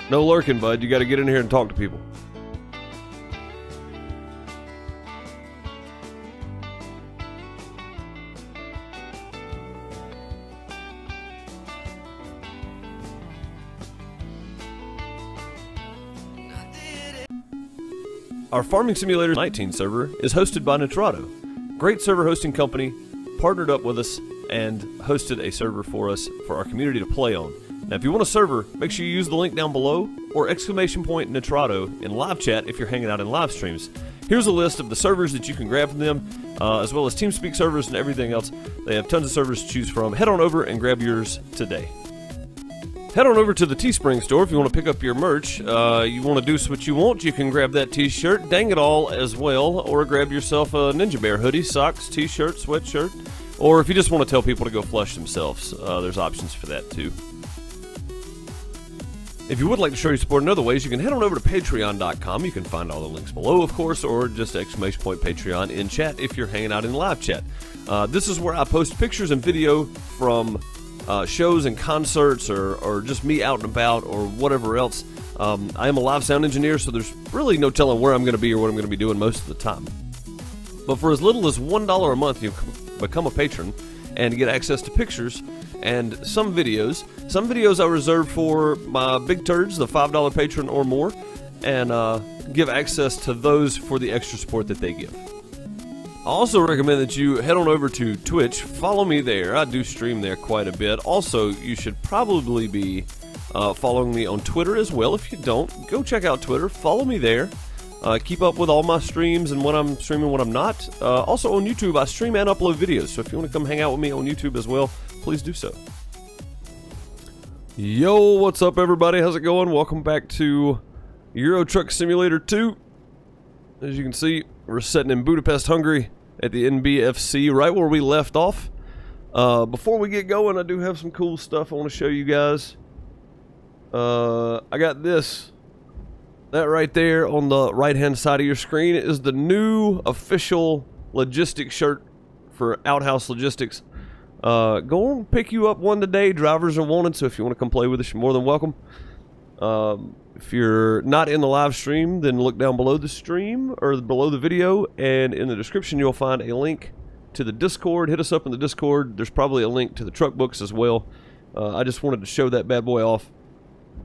No lurking, bud. You got to get in here and talk to people. Our Farming Simulator 19 server is hosted by Nitrado. Great server hosting company, partnered up with us and hosted a server for us for our community to play on. Now if you want a server, make sure you use the link down below or ! Nitrado in live chat if you're hanging out in live streams. Here's a list of the servers that you can grab from them, as well as TeamSpeak servers and everything else. They have tons of servers to choose from. Head on over and grab yours today. Head on over to the Teespring store if you want to pick up your merch. You want to do what you want, you can grab that t-shirt, dang it all as well, or grab yourself a Ninja Bear hoodie, socks, t-shirt, sweatshirt, or if you just want to tell people to go flush themselves, there's options for that too. If you would like to show your support in other ways, you can head on over to patreon.com. You can find all the links below, of course, or just ! Patreon in chat if you're hanging out in live chat. This is where I post pictures and video from shows and concerts or just me out and about or whatever else. I am a live sound engineer, so there's really no telling where I'm going to be or what I'm going to be doing most of the time. But for as little as $1 a month, you can become a patron and get access to pictures and some videos. Some videos I reserve for my big turds, the $5 patron or more, and give access to those for the extra support that they give. I also recommend that you head on over to Twitch. Follow me there. I do stream there quite a bit. Also, you should probably be following me on Twitter as well. If you don't, go check out Twitter. Follow me there. Keep up with all my streams and when I'm streaming, when I'm not. Also on YouTube, I stream and upload videos. So if you want to come hang out with me on YouTube as well, please do so. Yo, what's up everybody? How's it going? Welcome back to Euro Truck Simulator 2. As you can see, we're sitting in Budapest, Hungary at the NBFC, right where we left off. Before we get going, I do have some cool stuff I want to show you guys. I got this. That right there on the right-hand side of your screen is the new official logistics shirt for OutHouse Logistics. Go and pick you up one today. Drivers are wanted, so if you want to come play with us, you're more than welcome. If you're not in the live stream, then look down below the stream or below the video, and in the description you'll find a link to the Discord. Hit us up in the Discord. There's probably a link to the truck books as well. I just wanted to show that bad boy off.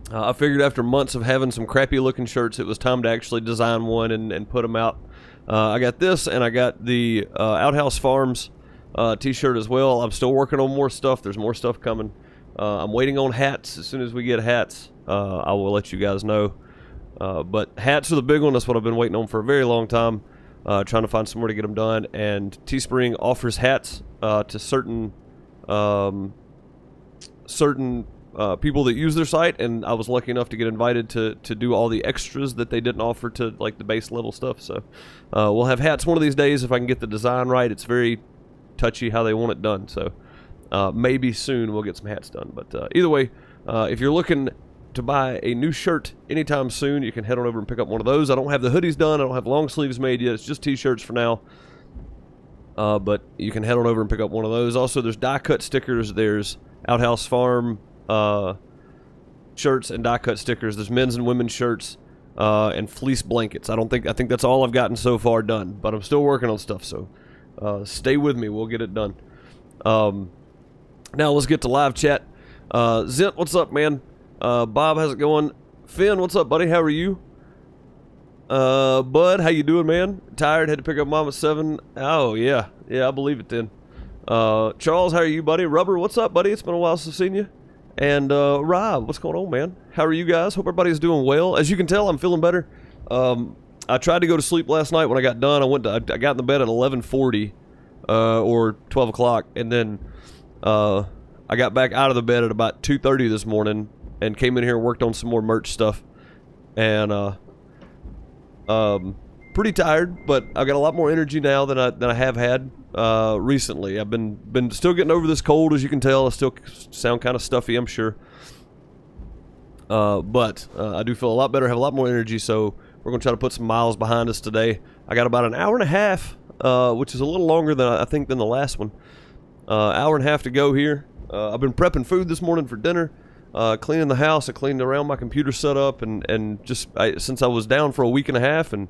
I figured after months of having some crappy looking shirts, it was time to actually design one and put them out. I got this, and I got the Outhouse Farms t-shirt as well. I'm still working on more stuff. There's more stuff coming. I'm waiting on hats. As soon as we get hats, I will let you guys know. But hats are the big one. That's what I've been waiting on for a very long time. Trying to find somewhere to get them done. And Teespring offers hats to certain people that use their site. And I was lucky enough to get invited to do all the extras that they didn't offer to like the base level stuff. So we'll have hats one of these days if I can get the design right. It's very touchy how they want it done. So maybe soon we'll get some hats done. But either way, if you're looking to buy a new shirt anytime soon, you can head on over and pick up one of those. I don't have the hoodies done. I don't have long sleeves made yet. It's just t-shirts for now. But you can head on over and pick up one of those. Also, there's die-cut stickers. There's Outhouse Farm shirts and die-cut stickers. There's men's and women's shirts and fleece blankets. I think that's all I've gotten so far done. But I'm still working on stuff, so stay with me. We'll get it done. Now let's get to live chat. Zint, what's up, man? Bob, how's it going? Finn, what's up, buddy? How are you? Bud, how you doing, man? Tired? Had to pick up mom at 7. Oh, yeah. Yeah, I believe it then. Charles, how are you, buddy? Rubber, what's up, buddy? It's been a while since I've seen you. And, Rob, what's going on, man? How are you guys? Hope everybody's doing well. As you can tell, I'm feeling better. I tried to go to sleep last night when I got done. I got in the bed at 11:40, or 12 o'clock, and then, I got back out of the bed at about 2:30 this morning and came in here and worked on some more merch stuff. And, pretty tired, but I've got a lot more energy now than I have had recently. I've been still getting over this cold, as you can tell. I still sound kind of stuffy, I'm sure. But I do feel a lot better, have a lot more energy, so we're going to try to put some miles behind us today. I got about an hour and a half, which is a little longer than I think than the last one. Hour and a half to go here. I've been prepping food this morning for dinner. cleaning the house. I cleaned around my computer setup, and just since I was down for a week and a half and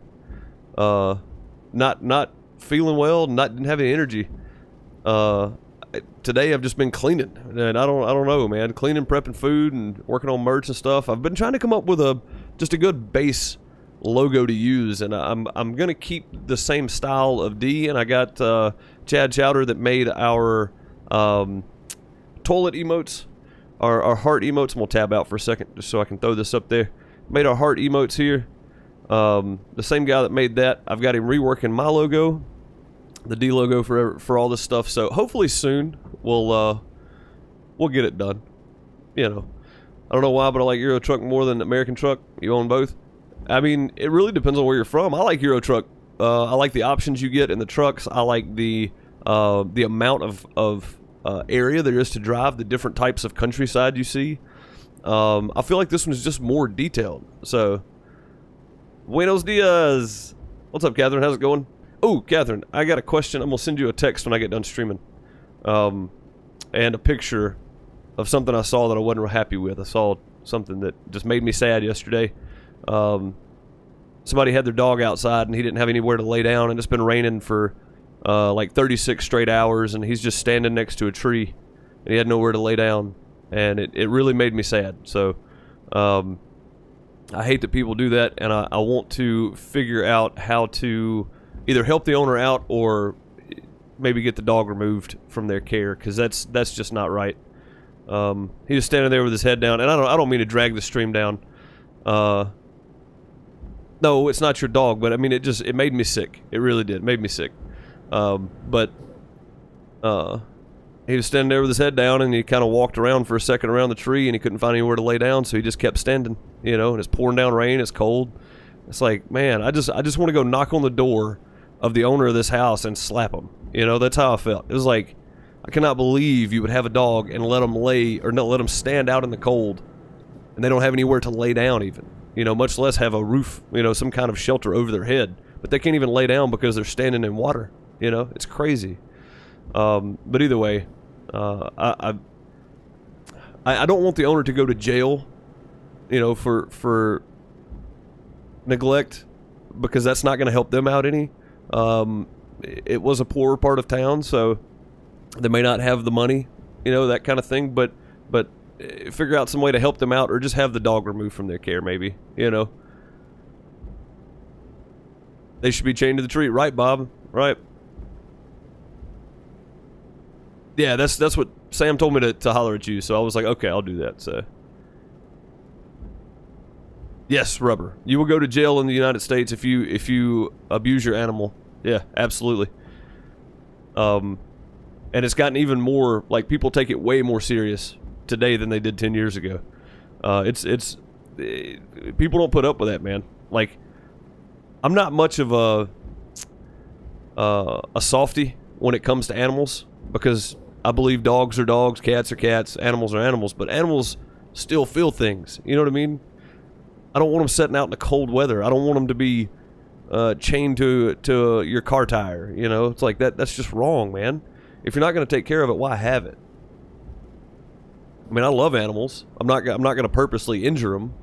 not feeling well, didn't have any energy. Today I've just been cleaning, and I don't know, man. Cleaning, prepping food, and working on merch and stuff. I've been trying to come up with just a good base logo to use, and I'm gonna keep the same style of D. And I got Chad Chowder that made our toilet emotes, our heart emotes. I'm gonna tab out for a second just so I can throw this up there. Made our heart emotes here. The same guy that made that, I've got him reworking my logo, the D logo for all this stuff. So hopefully soon we'll get it done. You know, I don't know why, but I like Euro Truck more than American Truck. You own both? I mean, it really depends on where you're from. I like Euro Truck. I like the options you get in the trucks. I like the amount of area there is to drive, the different types of countryside you see. I feel like this one is just more detailed. So, buenos dias. What's up, Catherine? How's it going? Oh, Catherine, I got a question. I'm gonna send you a text when I get done streaming, and a picture of something I saw that I wasn't real happy with. I saw something that just made me sad yesterday. Somebody had their dog outside and he didn't have anywhere to lay down, and it's been raining for like 36 straight hours, and he's just standing next to a tree and he had nowhere to lay down, and it really made me sad. So I hate that people do that, and I want to figure out how to either help the owner out or maybe get the dog removed from their care, because that's just not right. He was standing there with his head down, and I don't mean to drag the stream down. No, it's not your dog, but I mean, it made me sick. It really did. It made me sick. But he was standing there with his head down, and he kind of walked around for a second around the tree, and he couldn't find anywhere to lay down, so he just kept standing, you know, and it's pouring down rain, it's cold. It's like, man, I just want to go knock on the door of the owner of this house and slap him. You know, that's how I felt. It was like, I cannot believe you would have a dog and let them let them stand out in the cold, and they don't have anywhere to lay down even. You know, much less have a roof, you know, some kind of shelter over their head. But they can't even lay down because they're standing in water. You know, it's crazy. But either way, I don't want the owner to go to jail, you know, for neglect, because that's not going to help them out any. It was a poorer part of town, so they may not have the money, you know, that kind of thing. But figure out some way to help them out, or just have the dog removed from their care, maybe, you know. They should be chained to the tree, right, Bob? Right. Yeah, that's what Sam told me to holler at you, so I was like, okay, I'll do that. So yes, Rubber, you will go to jail in the United States if you abuse your animal. Yeah, absolutely. And it's gotten even more, like, people take it way more serious today than they did 10 years ago. People don't put up with that, man. Like, I'm not much of a softie when it comes to animals, because I believe dogs are dogs, cats are cats, animals are animals, but animals still feel things. You know what I mean? I don't want them sitting out in the cold weather. I don't want them to be chained to your car tire. You know, it's like that's just wrong, man. If you're not going to take care of it, why have it? I mean, I love animals. I'm not going to purposely injure them,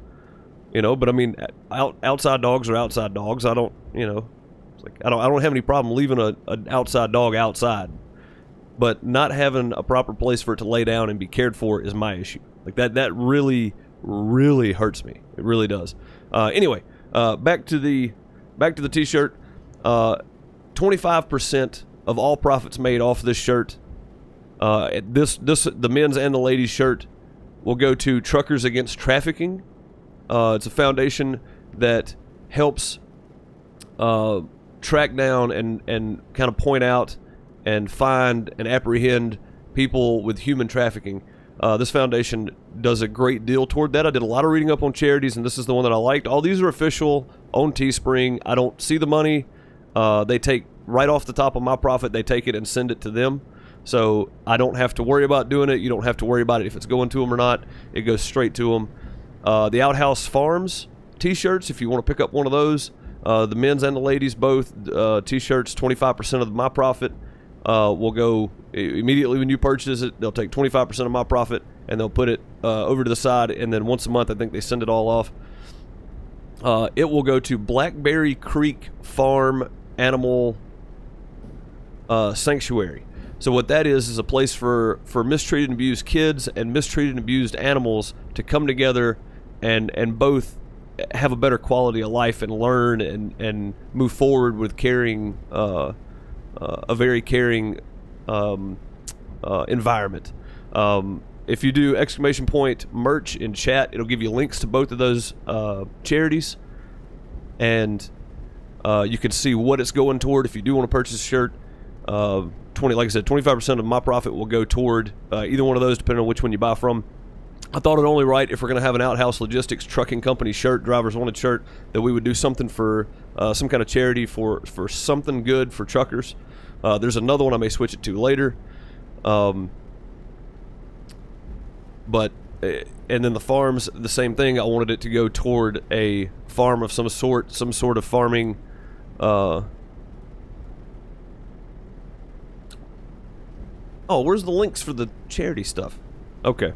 you know. But I mean, outside dogs are outside dogs. I don't, you know, it's like I don't have any problem leaving an outside dog outside, but not having a proper place for it to lay down and be cared for is my issue. Like that really hurts me. It really does. Anyway, back to the t-shirt. 25% of all profits made off this shirt, the men's and the ladies' shirt, will go to Truckers Against Trafficking. It's a foundation that helps track down and kind of point out and find and apprehend people with human trafficking. This foundation does a great deal toward that. I did a lot of reading up on charities, and this is the one that I liked. All these are official, on Teespring. I don't see the money. They take right off the top of my profit, they take it and send it to them. So I don't have to worry about doing it. You don't have to worry about it if it's going to them or not. It goes straight to them. The Outhouse Farms t-shirts, if you want to pick up one of those, the men's and the ladies both, t-shirts, 25% of my profit will go immediately when you purchase it. They'll take 25% of my profit and they'll put it over to the side, and then once a month I think they send it all off. It will go to Blackberry Creek Farm Animal Sanctuary. So what that is a place for mistreated and abused kids and mistreated and abused animals to come together and both have a better quality of life and learn and move forward with caring, a very caring environment. If you do ! merch in chat, it'll give you links to both of those charities, and you can see what it's going toward. If you do want to purchase a shirt, like I said, 25% of my profit will go toward either one of those, depending on which one you buy from. I thought it only right, if we're going to have an Outhouse Logistics Trucking Company shirt, Drivers Wanted shirt, that we would do something for some kind of charity for something good for truckers. There's another one I may switch it to later. But and then the farms, the same thing. I wanted it to go toward a farm of some sort of farming. Oh, where's the links for the charity stuff? Okay.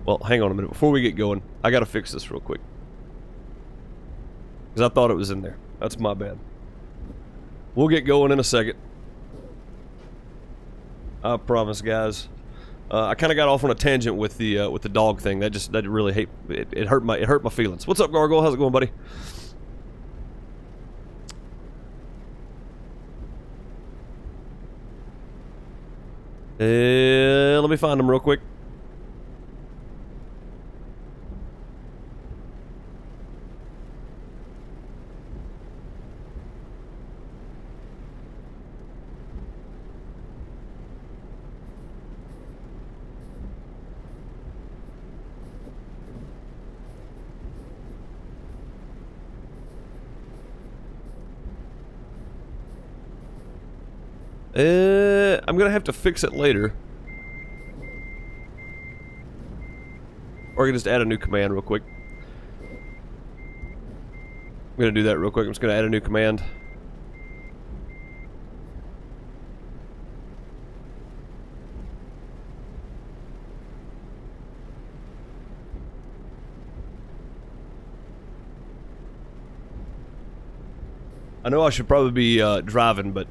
Well, hang on a minute. Before we get going, I gotta fix this real quick, because I thought it was in there. That's my bad. We'll get going in a second. I promise, guys. I kind of got off on a tangent with the dog thing. That really it hurt my feelings. What's up, Gargoyle? How's it going, buddy? Let me find them real quick. I'm gonna have to fix it later. Or I can just add a new command real quick. I'm gonna do that real quick. I'm just gonna add a new command. I know I should probably be driving, but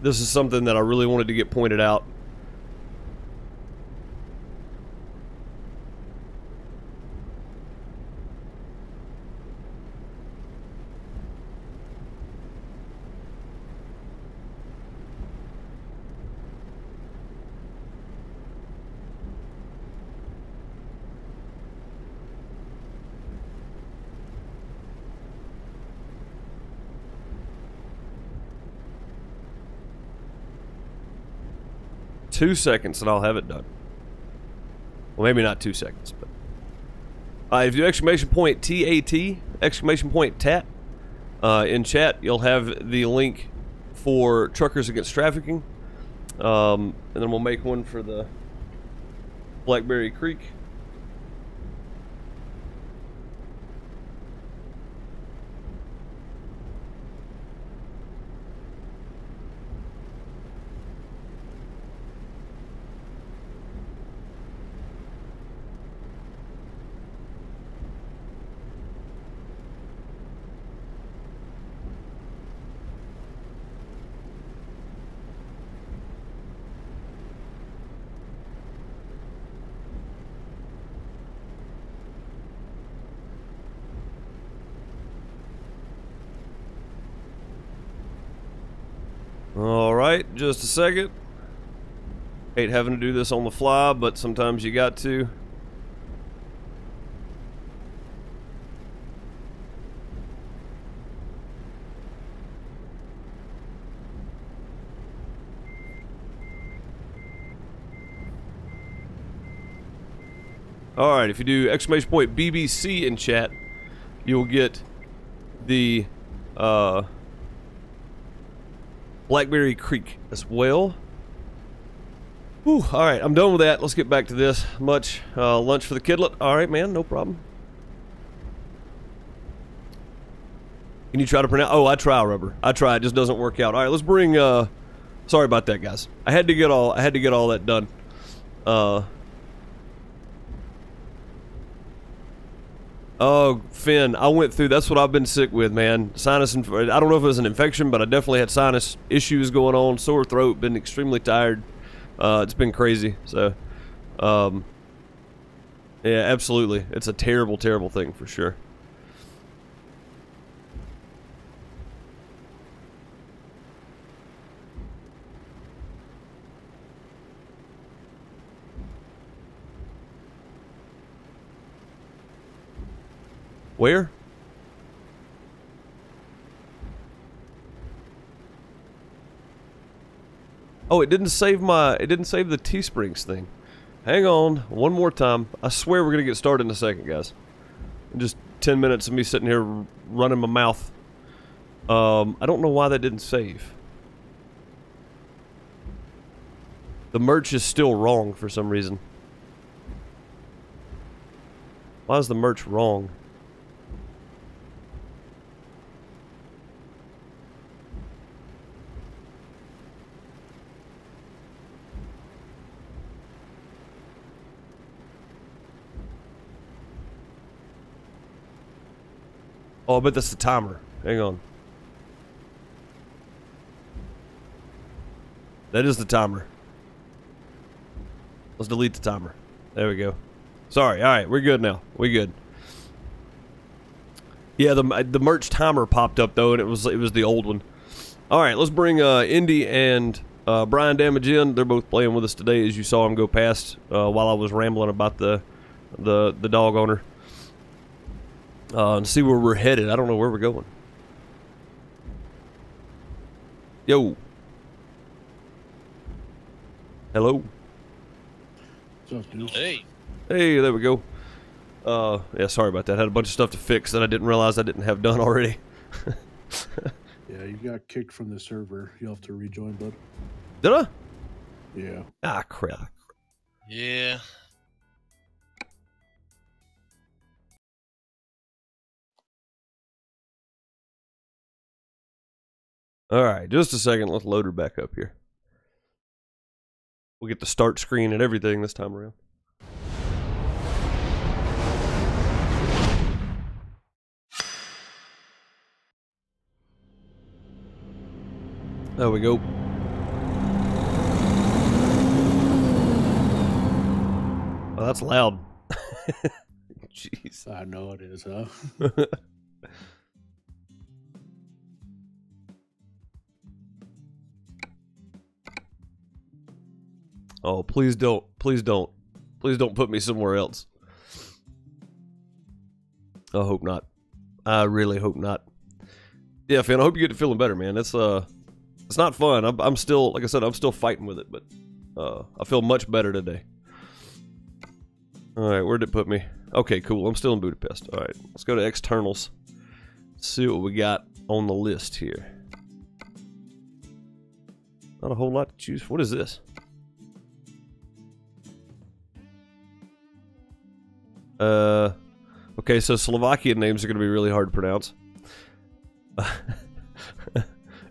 this is something that I really wanted to get pointed out. Two seconds and I'll have it done. Well, maybe not 2 seconds, but if you do !TAT, !TAT, in chat, you'll have the link for Truckers Against Trafficking, and then we'll make one for the Blackberry Creek. Alright, just a second. Hate having to do this on the fly, but sometimes you got to. Alright, if you do !BBC in chat, you'll get the Blackberry Creek as well. Whew, alright, I'm done with that. Let's get back to this. Much lunch for the kidlet. Alright, man, no problem. Can you try to pronounce? Oh, I try, Rubber. I try. It just doesn't work out. Alright, let's bring sorry about that, guys. I had to get all that done. Oh, Finn, I went through, that's what I've been sick with, man. Sinus, I don't know if it was an infection, but I definitely had sinus issues going on, sore throat, been extremely tired. It's been crazy, so, yeah, absolutely. It's a terrible, terrible thing for sure. Where? Oh, it didn't save the Teesprings thing. Hang on, one more time. I swear we're gonna get started in a second, guys. In just 10 minutes of me sitting here running my mouth. I don't know why that didn't save. The merch is still wrong for some reason. Why is the merch wrong? Oh, I bet that's the timer. Hang on. That is the timer. Let's delete the timer. There we go. Sorry. All right, we're good now. We good. Yeah, the merch timer popped up though, and it was the old one. All right, let's bring Indy and Brian Damage in. They're both playing with us today, as you saw them go past while I was rambling about the dog owner. And see where we're headed. I don't know where we're going. Yo. Hello. Hey. Hey, there we go. Yeah, sorry about that. I had a bunch of stuff to fix that I didn't realize I didn't have done already. Yeah, you got kicked from the server. You'll have to rejoin, bud. Did I? Yeah. Ah, crap. Yeah. Alright, just a second. Let's load her back up here. We'll get the start screen and everything this time around. There we go. Oh, that's loud. Jeez. I know it is, huh? Oh, please don't. Please don't. Please don't put me somewhere else. I hope not. I really hope not. Yeah, Finn, I hope you get to feeling better, man. It's not fun. I'm still, like I said, I'm still fighting with it, but I feel much better today. All right, where'd it put me? Okay, cool. I'm still in Budapest. All right, let's go to externals. See what we got on the list here. Not a whole lot to choose. What is this? Okay, so Slovakian names are going to be really hard to pronounce.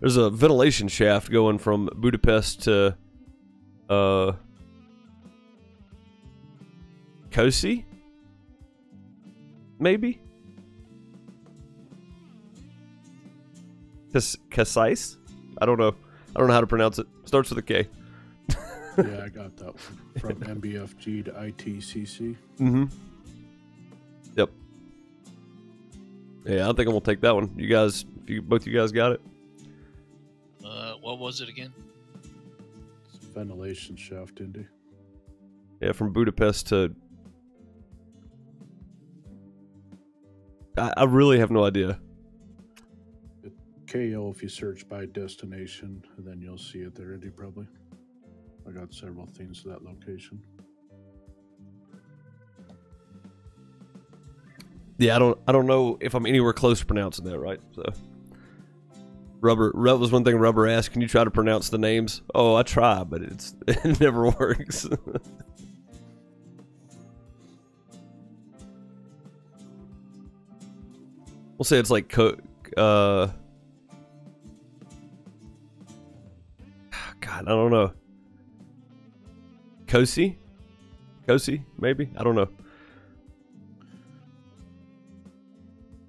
There's a ventilation shaft going from Budapest to Kosi? Maybe? Kasais? I don't know. I don't know how to pronounce it. Starts with a K. Yeah, I got that one. From MBFG to ITCC. Mm-hmm. Yep. Yeah, I think I'm gonna take that one. You guys, both you guys got it? What was it again? It's a ventilation shaft, Indy. Yeah, from Budapest to... I really have no idea. KO if you search by destination, and then you'll see it there, Indy, probably. I got several things to that location. Yeah, I don't know if I'm anywhere close to pronouncing that right. So, Rubber was one thing. Rubber asked, "Can you try to pronounce the names?" Oh, I try, but it never works. We'll say it's like God, I don't know. Kosi, maybe, I don't know.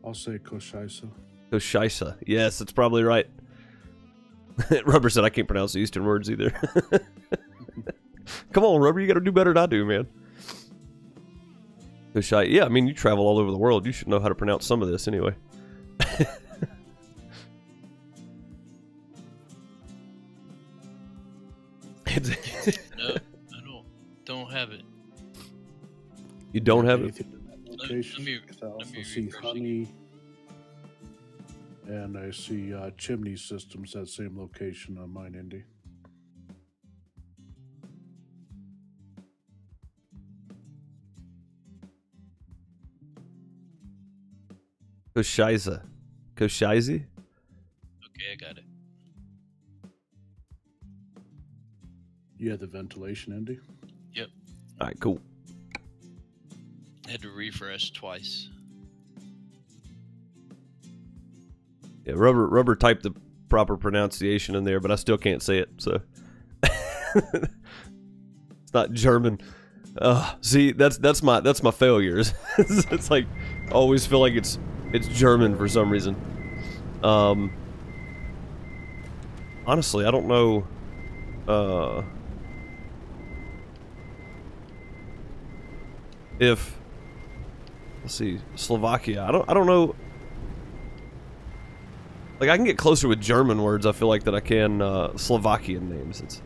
I'll say Koshaisa. Koshaisa. Yes, that's probably right. Rubber said I can't pronounce the Eastern words either. Come on, Rubber, you gotta do better than I do, man. Koshaisa. Yeah, I mean, you travel all over the world. You should know how to pronounce some of this anyway. No, I don't have it. You don't have it? Location. I also see honey. And I see chimney systems at same location on mine, Indy. Koshaisa. Koshaisi? Okay, I got it. You had the ventilation, Indy? Yep. Alright, cool. Had to refresh twice. Yeah, Rubber typed the proper pronunciation in there, but I still can't say it, so. It's not German. See, that's my failures. It's like I always feel like it's German for some reason. Honestly, I don't know. If let's see, Slovakia. I don't know. Like I can get closer with German words. I feel like that I can Slovakian names. It's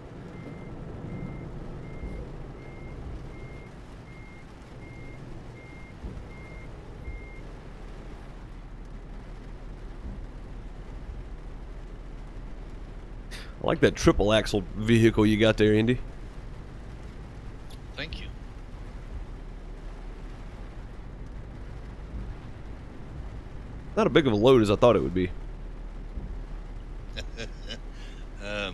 I like that triple axle vehicle you got there, Indy. Thank you. Not a big of a load as I thought it would be. I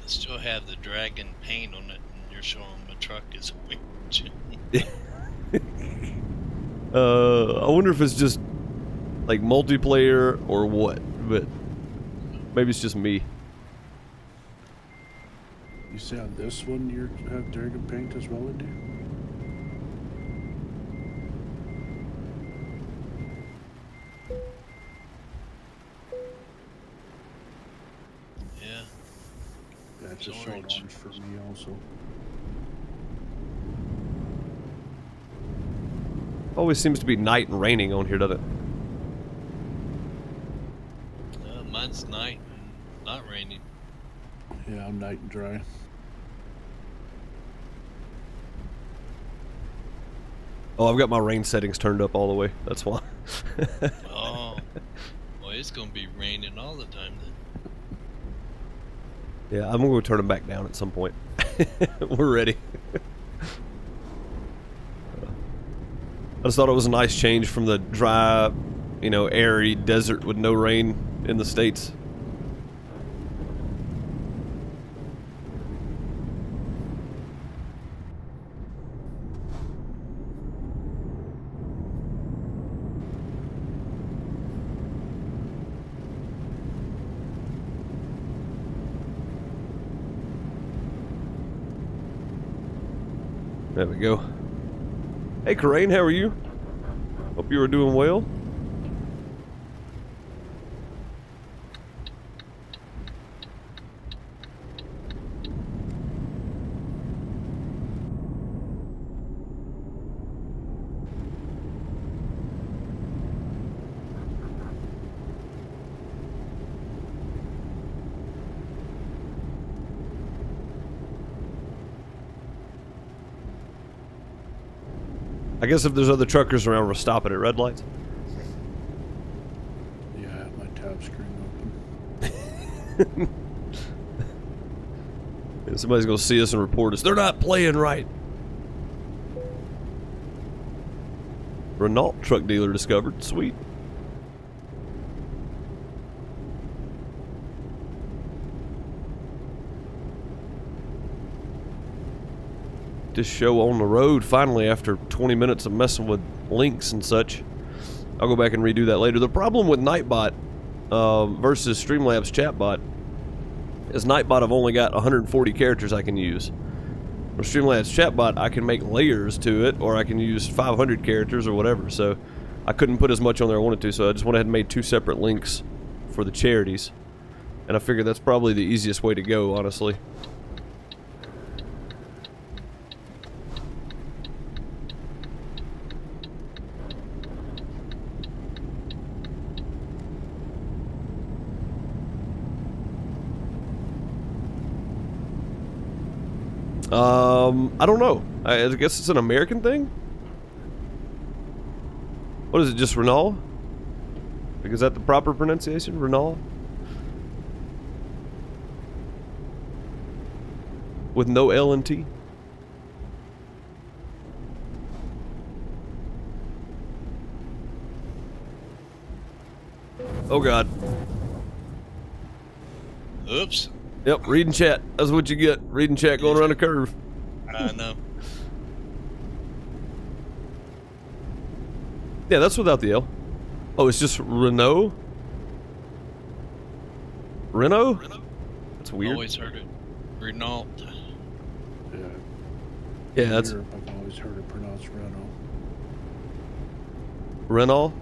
still have the dragon paint on it, and you're showing my truck is a winch. I wonder if it's just like multiplayer or what, but maybe it's just me. You say on this one you have dragon paint as well, Indy? Yeah. Yeah, it's just showing orange for me also. Always seems to be night and raining on here, doesn't it? Mine's night and not raining. Yeah, I'm night and dry. Oh, I've got my rain settings turned up all the way. That's why. Oh, well, it's gonna be raining all the time then. Yeah, I'm gonna go turn them back down at some point. We're ready. I just thought it was a nice change from the dry, you know, airy desert with no rain in the States. There we go. Hey, Corain, how are you? Hope you are doing well. I guess if there's other truckers around, we'll stop it at red lights. Yeah, I have my tab screen open. Yeah, somebody's gonna see us and report us. They're not playing right. Renault truck dealer discovered. Sweet. This show on the road finally after 20 minutes of messing with links and such. I'll go back and redo that later. The problem with Nightbot versus Streamlabs Chatbot is Nightbot I've only got 140 characters I can use. With Streamlabs Chatbot I can make layers to it, or I can use 500 characters or whatever. So I couldn't put as much on there I wanted to, so I just went ahead and made 2 separate links for the charities. And I figured that's probably the easiest way to go, honestly. I don't know. I guess it's an American thing? What is it, just Renault? Like, is that the proper pronunciation? Renault? With no L and T? Oh god. Oops. Yep, reading chat. That's what you get. Reading chat going around a curve. I know. Yeah, that's without the L. Oh, it's just Renault? Renault? That's weird. Always heard it. Renault. Yeah. Yeah, In that's Europe, I've always heard it pronounced Renault. Renault?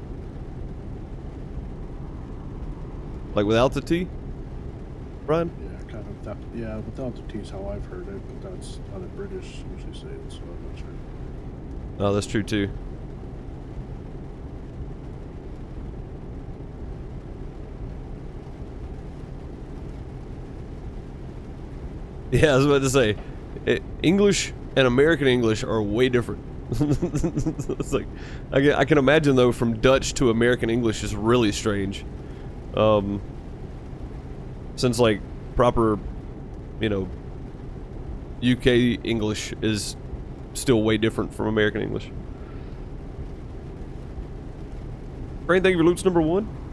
Like without the T? Brian? Yeah, kind of. That, yeah, without the T is how I've heard it, but that's how the British usually say it, so I'm not sure. Oh, that's true too. Yeah, I was about to say, English and American English are way different. It's like, I can imagine though, from Dutch to American English is really strange. Since like proper, you know, UK English is still way different from American English. Brain, thank you for loops number 1.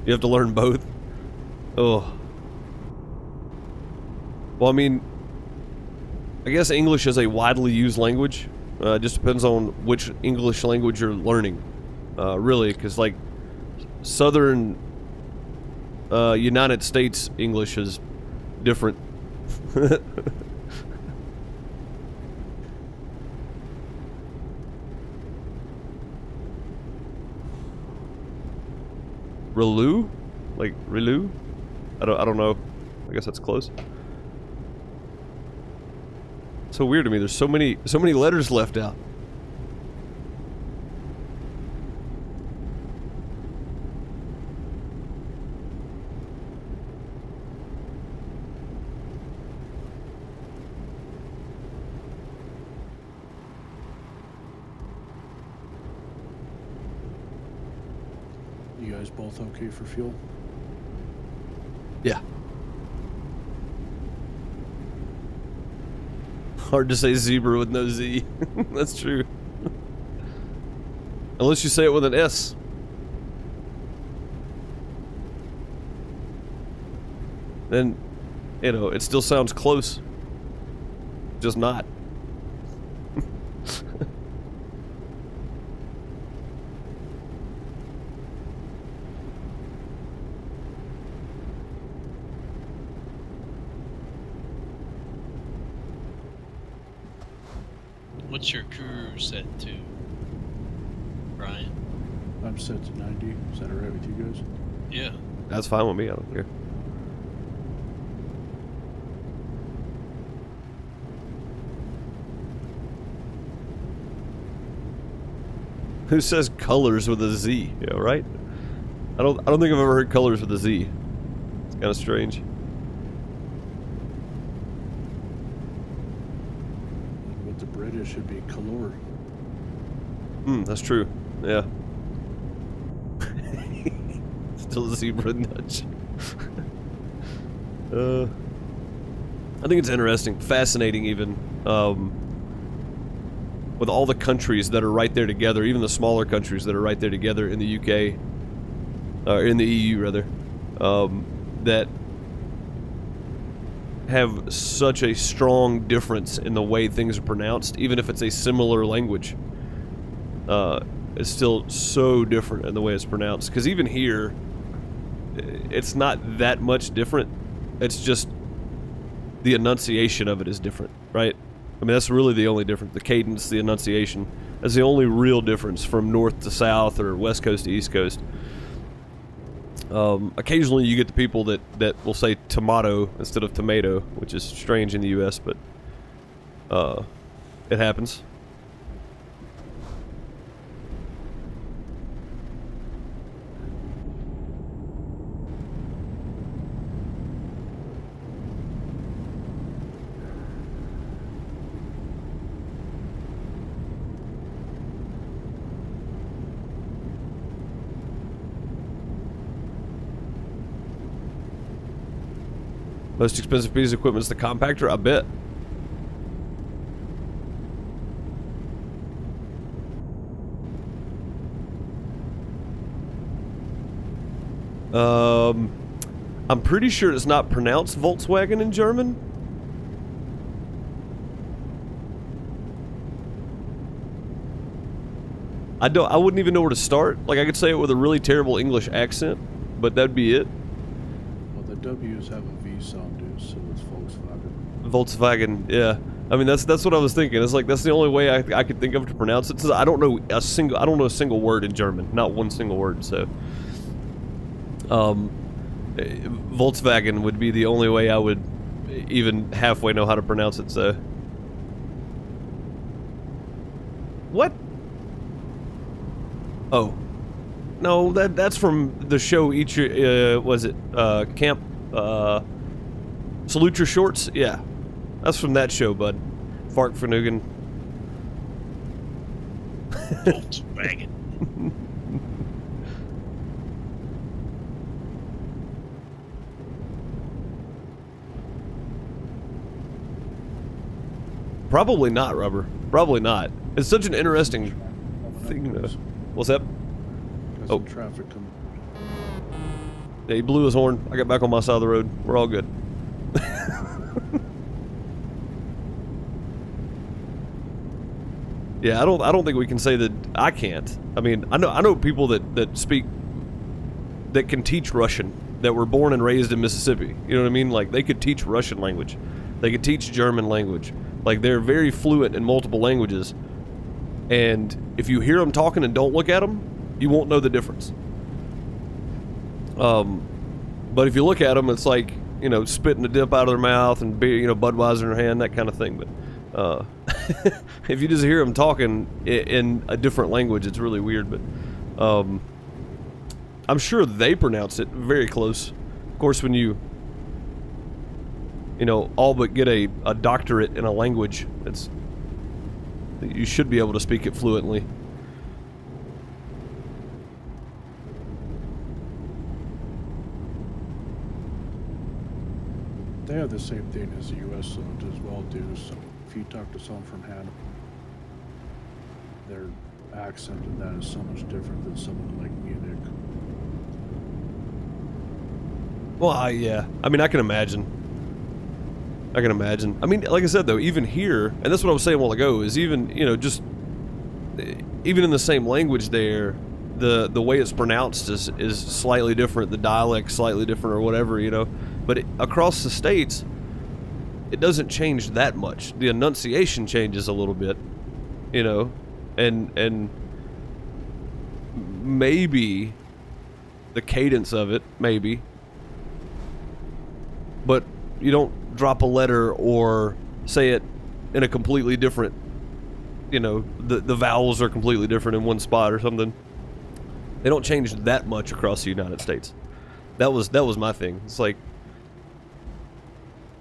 You have to learn both? Oh. Well, I mean, I guess English is a widely used language. It just depends on which English language you're learning. Really, because like Southern United States English is different. Relu? Like Relu? I don't know. I guess that's close. It's so weird to me. There's so many letters left out. You guys both okay for fuel? Yeah. Hard to say zebra with no Z. That's true. Unless you say it with an S. Then, you know, it still sounds close. Just not. What's your crew set to, Brian? I'm set to 90. Is that alright with you guys? Yeah. That's fine with me, I don't care. Who says colors with a Z? Yeah, right? I don't think I've ever heard colors with a Z. It's kind of strange. With the British, should be color. That's true. Yeah. Still a zebra nudge. I think it's interesting, fascinating even, with all the countries that are right there together, even the smaller countries that are right there together in the UK, or in the EU rather, that have such a strong difference in the way things are pronounced, even if it's a similar language. It's still so different in the way it's pronounced. Because even here, it's not that much different. It's just the enunciation of it is different, right? I mean, that's really the only difference. The cadence, the enunciation. That's the only real difference from north to south or west coast to east coast. Occasionally you get the people that will say tomato instead of tomato, which is strange in the US, but it happens. Most expensive piece of equipment is the compactor, I bet. I'm pretty sure it's not pronounced Volkswagen in German. I wouldn't even know where to start. Like, I could say it with a really terrible English accent, but that'd be it. Well, the W's have a V sound, dude, so it's Volkswagen. Volkswagen, yeah. I mean, that's what I was thinking. It's like that's the only way I could think of to pronounce it. I don't know a single word in German, not one single word. So, Volkswagen would be the only way I would even halfway know how to pronounce it. So, what? Oh, no, that's from the show. Each was it Camp Salute Your Shorts? Yeah. That's from that show, bud. Fark Fanugan. Volkswagen. Probably not, Rubber. Probably not. It's such an interesting thing, though. What's that? Oh, traffic coming. Yeah, he blew his horn. I got back on my side of the road. We're all good. Yeah, I don't think we can say that. I can't. I mean, I know people that speak, that can teach Russian, that were born and raised in Mississippi. You know what I mean? Like, they could teach Russian language. They could teach German language. Like, they're very fluent in multiple languages. And if you hear them talking and don't look at them, you won't know the difference. But if you look at them, it's like, you know, spitting the dip out of their mouth and beer, you know, Budweiser in their hand, that kind of thing. But if you just hear them talking in a different language, it's really weird. But I'm sure they pronounce it very close. Of course, when you know, all but get a doctorate in a language, you should be able to speak it fluently. They have the same thing as the U.S. as well, do. So if you talk to someone from Hanover, their accent and that is so much different than someone like Munich. Well, yeah. I mean, I can imagine. I can imagine. I mean, like I said, though, even here, and that's what I was saying a while ago, is even, you know, just even in the same language there, the way it's pronounced is slightly different, the dialect slightly different or whatever, you know. But across the states, it doesn't change that much. The enunciation changes a little bit, you know, and maybe the cadence of it, maybe. But you don't drop a letter or say it in a completely different, you know, the vowels are completely different in one spot or something. They don't change that much across the United States. That was my thing. It's like,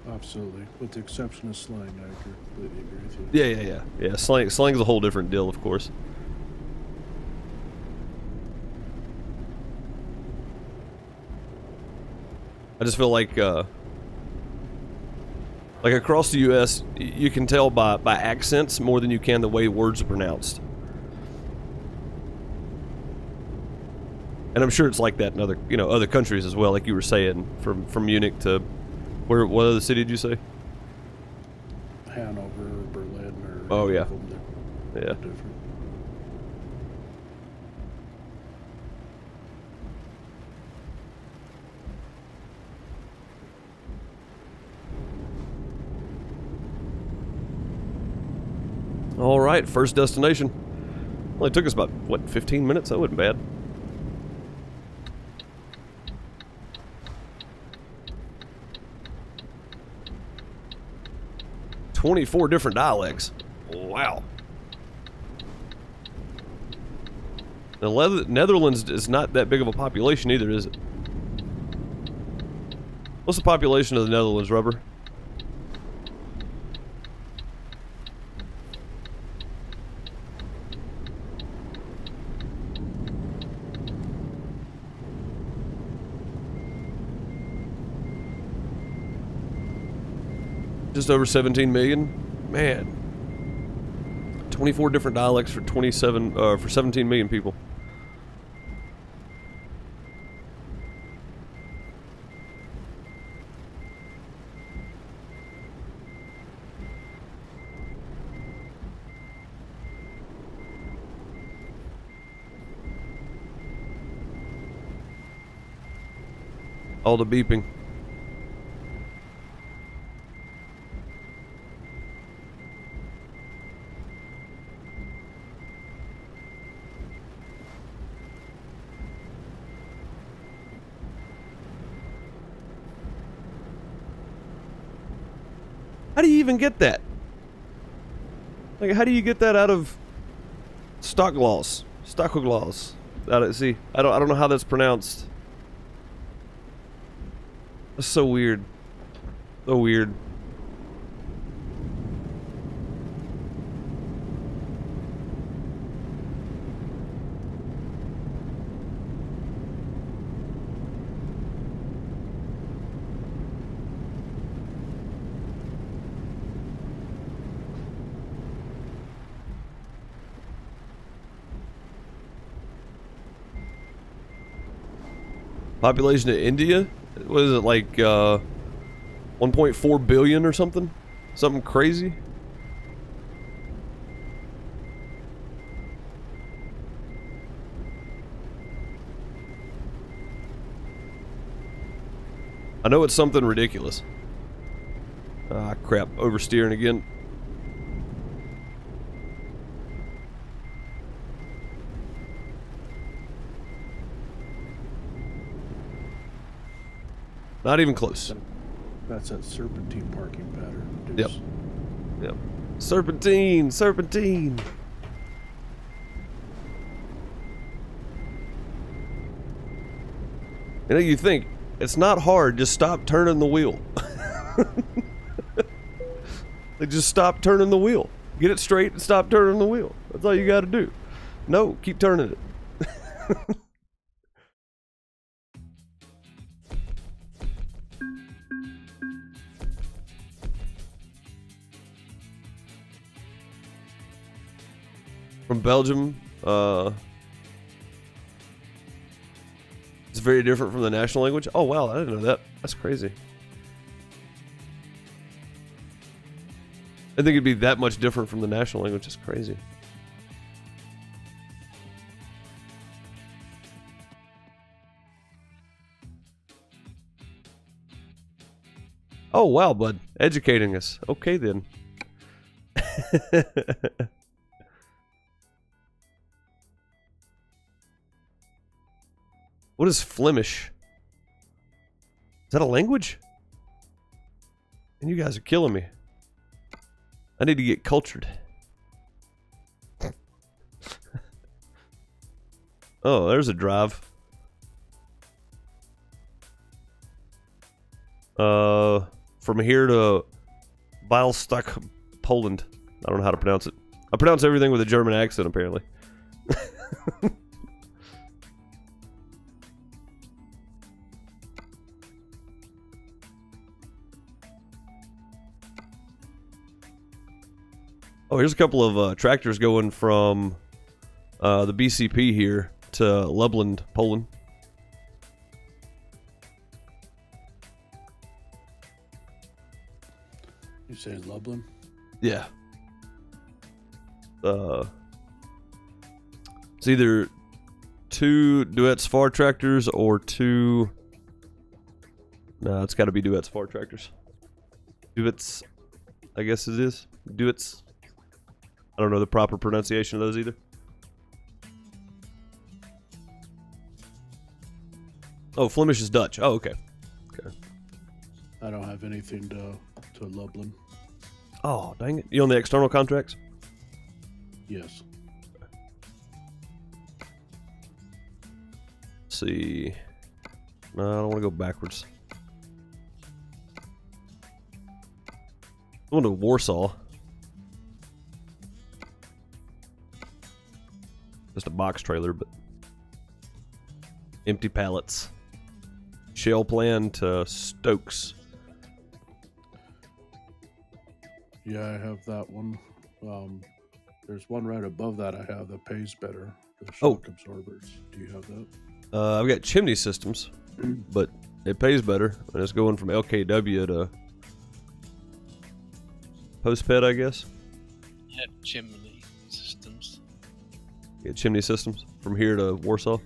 absolutely, with the exception of slang, I completely agree with you. yeah. Slang's a whole different deal, of course. I just feel like across the U.S., you can tell by accents more than you can the way words are pronounced. And I'm sure it's like that in other countries as well, like you were saying, from Munich to what other city did you say? Hanover, Berlin, or oh yeah, yeah. Different. Alright, first destination. Only took us about, what, 15 minutes? That wasn't bad. "24 different dialects." Wow. The Netherlands is not that big of a population either, is it? What's the population of the Netherlands, Rubber? Just over 17 million? Man. 24 different dialects for 17 million people. All the beeping. How do you even get that? Like, how do you get that out of Stockglass? Stockglass. See, I don't know how that's pronounced. That's so weird. So weird. Population of India? What is it, like, 1.4 billion or something? Something crazy? I know it's something ridiculous. Ah, crap. Oversteering again. Not even close. That's that serpentine parking pattern. Yep. Yep. Serpentine! Serpentine! You know, you think, it's not hard, just stop turning the wheel. Like, just stop turning the wheel. Get it straight and stop turning the wheel. That's all you gotta do. No, keep turning it. From Belgium, it's very different from the national language. Oh wow, I didn't know that. That's crazy. I think it'd be that much different from the national language. It's crazy. Oh wow, bud, educating us. Okay then. What is Flemish? Is that a language? And you guys are killing me. I need to get cultured. Oh, there's a drive. From here to Bialystok, Poland. I don't know how to pronounce it. I pronounce everything with a German accent, apparently. Oh, here's a couple of tractors going from the BCP here to Lublin, Poland. You say Lublin? Yeah. It's either 2 Duets Far tractors or 2... No, it's got to be Duets Far tractors. Duets, I guess it is. Duets. I don't know the proper pronunciation of those either. Oh, Flemish is Dutch. Oh, okay. Okay. I don't have anything to Lublin. Oh, dang it. You on the external contracts? Yes. Let's see. No, I don't want to go backwards. I want to Warsaw. Just a box trailer, but empty pallets. Shell plan to Stokes. Yeah, I have that one. There's one right above that I have that pays better. The shock absorbers. Do you have that? I've got chimney systems, but it pays better, and it's going from LKW to Postped, I guess. I have chimney systems. Yeah, chimney systems from here to Warsaw.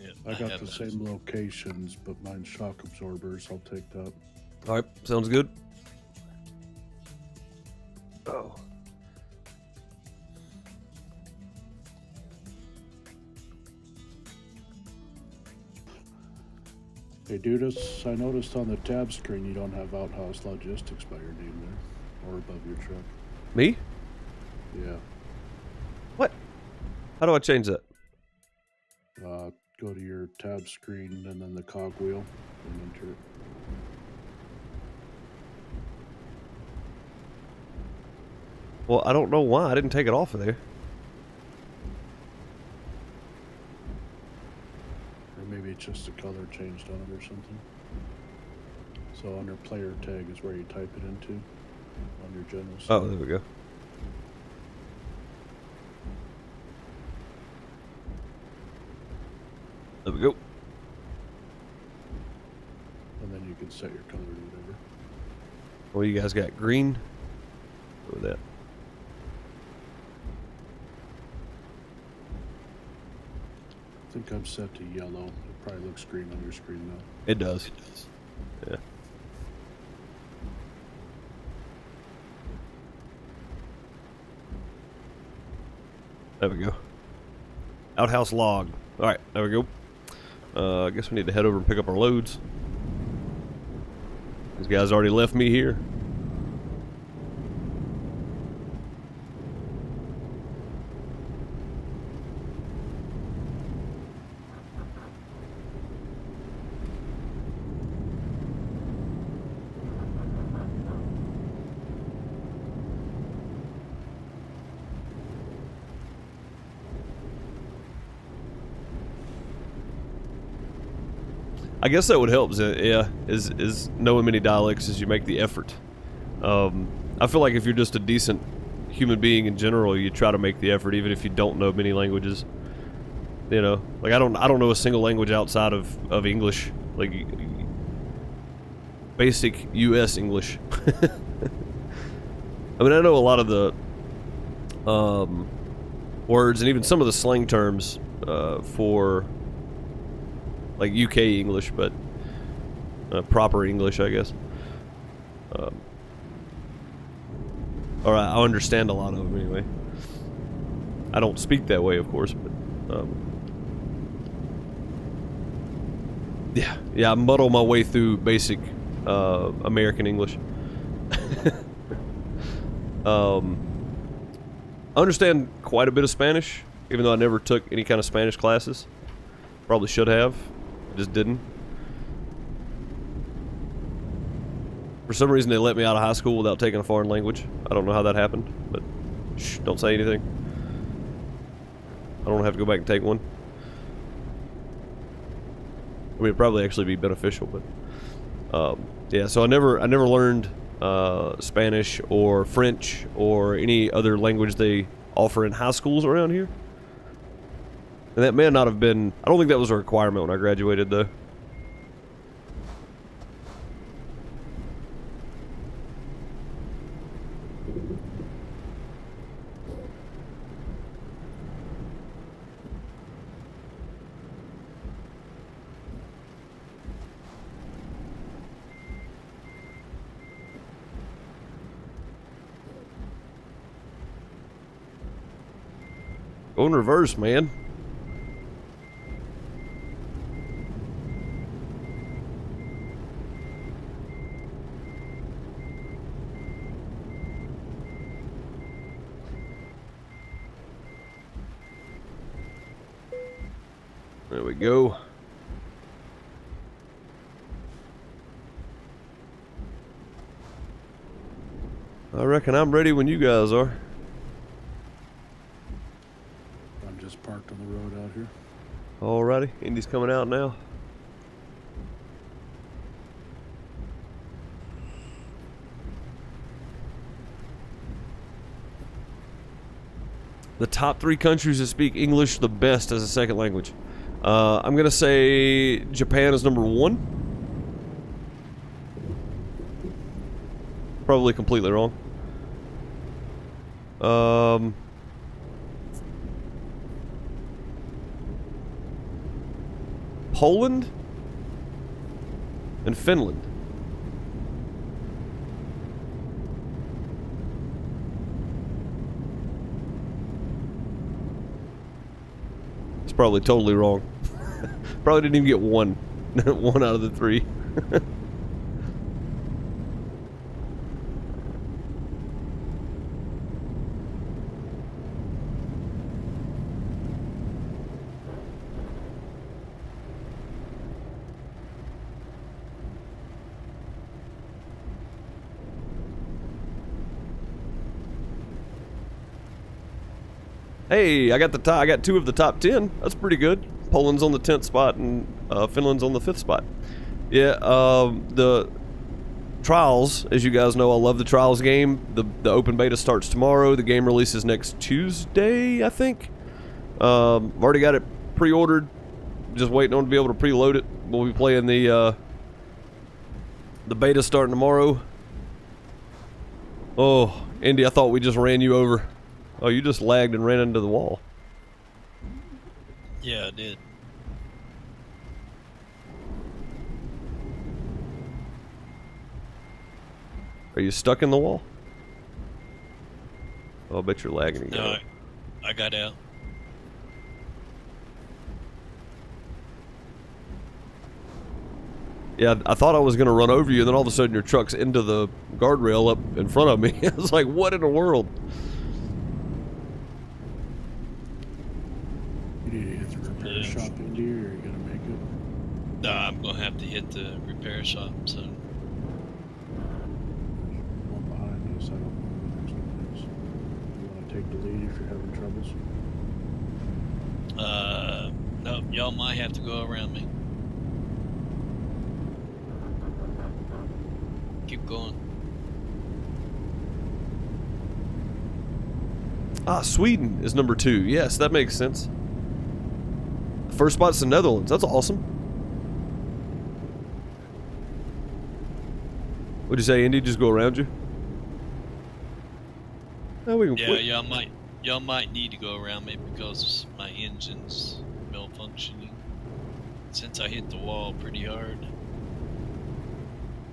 Yeah, I got the those. same locations, but mine's shock absorbers. I'll take that. All right, sounds good. Oh. Hey, Dudus, I noticed on the tab screen you don't have Outhouse Logistics by your name there, or above your truck. Me? Yeah. What? How do I change that? Go to your tab screen and then the cog wheel and enter it. Well, I don't know why I didn't take it off of there. Or maybe it's just the color changed on it or something. So under player tag is where you type it into on your general site. Oh, there we go. There we go. And then you can set your color to whatever. Well, you guys got green. Go with that. I think I'm set to yellow. It probably looks green on your screen now. It does. It does. Yeah. There we go. Outhouse log. All right, there we go. I guess we need to head over and pick up our loads. These guys already left me here. I guess that would help, is knowing many dialects as you make the effort. I feel like if you're just a decent human being in general, you try to make the effort even if you don't know many languages. You know, like I don't know a single language outside of English, like basic U.S. English. I mean, I know a lot of the words and even some of the slang terms for like UK English, but proper English, I guess. Or I understand a lot of them anyway. I don't speak that way, of course, but yeah, I muddle my way through basic American English. I understand quite a bit of Spanish, even though I never took any kind of Spanish classes. Probably should have. Just didn't. For some reason, they let me out of high school without taking a foreign language. I don't know how that happened, but shh, don't say anything. I don't have to go back and take one. I mean, it'd probably actually be beneficial, but yeah. So I never learned Spanish or French or any other language they offer in high schools around here. And that may not have been, I don't think that was a requirement when I graduated, though. Go in reverse, man. There we go. I reckon I'm ready when you guys are. I'm just parked on the road out here. Alrighty, Indy's coming out now. The top 3 countries that speak English the best as a second language. I'm gonna say Japan is number 1. Probably completely wrong. Poland and Finland. It's probably totally wrong. Probably didn't even get one. One out of the 3. Hey, I got 2 of the top 10. That's pretty good. Poland's on the 10th spot and Finland's on the 5th spot. Yeah, the Trials, as you guys know, I love the Trials game. The open beta starts tomorrow. The game releases next Tuesday, I think. I've already got it pre-ordered. Just waiting on to be able to preload it. We'll be playing the beta starting tomorrow. Oh, Indy, I thought we just ran you over. Oh, you just lagged and ran into the wall. Yeah, I did. Are you stuck in the wall? Oh, I bet you're lagging again. No, I got out. Yeah, I thought I was going to run over you, and then all of a sudden your truck's into the guardrail up in front of me. I was like, what in the world? You need to hit the repair shop, Indy, or you're gonna make it? Nah, I'm gonna have to hit the repair shop soon. One behind you, so I don't know where the next one is. You want to take the lead if you're having troubles? No, y'all might have to go around me. Keep going. Ah, Sweden is number 2. Yes, that makes sense. First spot's the Netherlands. That's awesome. What'd you say, Indy? Just go around you? Oh, we can quit. Yeah, y'all might need to go around me because my engine's malfunctioning. Since I hit the wall pretty hard.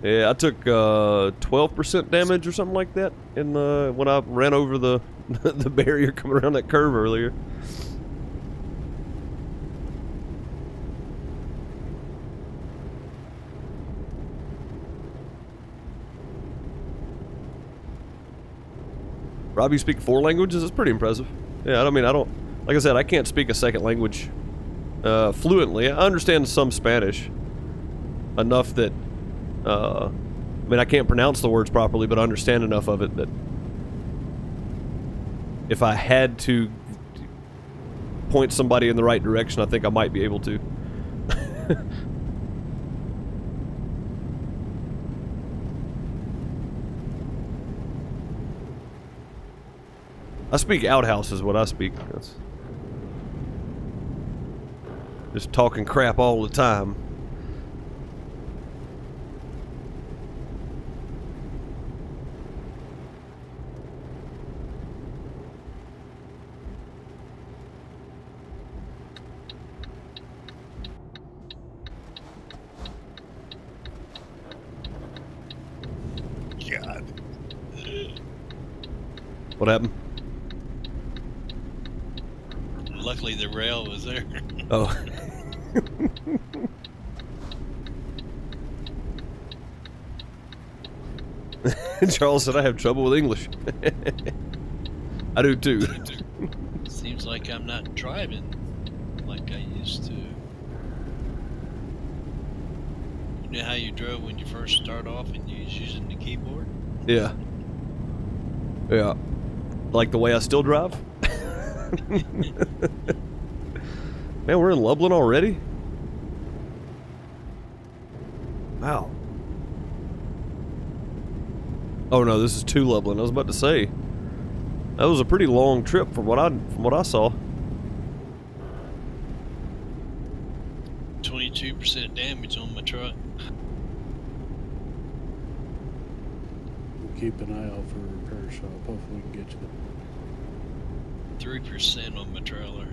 Yeah, I took 12% damage or something like that in when I ran over the the barrier coming around that curve earlier. Rob, you speak 4 languages? That's pretty impressive. Yeah, I mean, like I said, I can't speak a second language fluently. I understand some Spanish enough that, I mean, I can't pronounce the words properly, but I understand enough of it that if I had to point somebody in the right direction, I think I might be able to. I speak outhouse is what I speak. That's just talking crap all the time. God. What happened? luckily the rail was there. Oh. Charles said I have trouble with English. I do too. Seems like I'm not driving like I used to. You know how you drove when you first start off and you was using the keyboard? Yeah. Yeah. Like the way I still drive? Man, we're in Lublin already? Wow. Oh no, this is to Lublin. I was about to say. That was a pretty long trip from what I saw. 22% damage on my truck. We'll keep an eye out for a repair shop. Hopefully we can get you 3% on my trailer.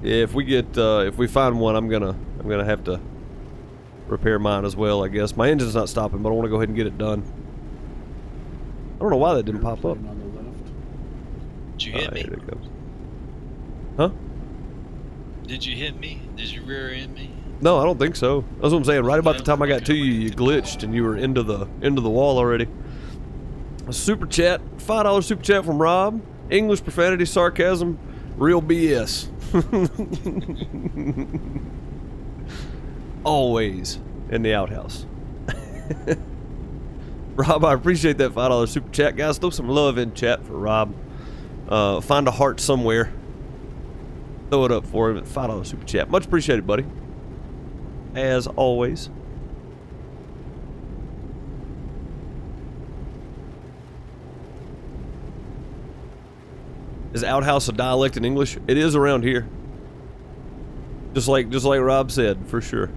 Yeah, if we find one, I'm gonna have to repair mine as well, I guess. My engine's not stopping, but I want to go ahead and get it done. I don't know why that didn't pop up. on the left. Did you hit me? Here it comes. Huh? Did you hit me? Did you rear end me? No, I don't think so. That's what I'm saying. Right about the time I got to you, you glitched and you were into the wall already. A super chat, $5 super chat from Rob. English, profanity, sarcasm, real BS. Always in the outhouse. Rob, I appreciate that $5 super chat, guys. Throw some love in chat for Rob. Find a heart somewhere. Throw it up for him at $5 super chat. Much appreciated, buddy. As always. Is outhouse a dialect in English? It is around here. Just like Rob said, for sure.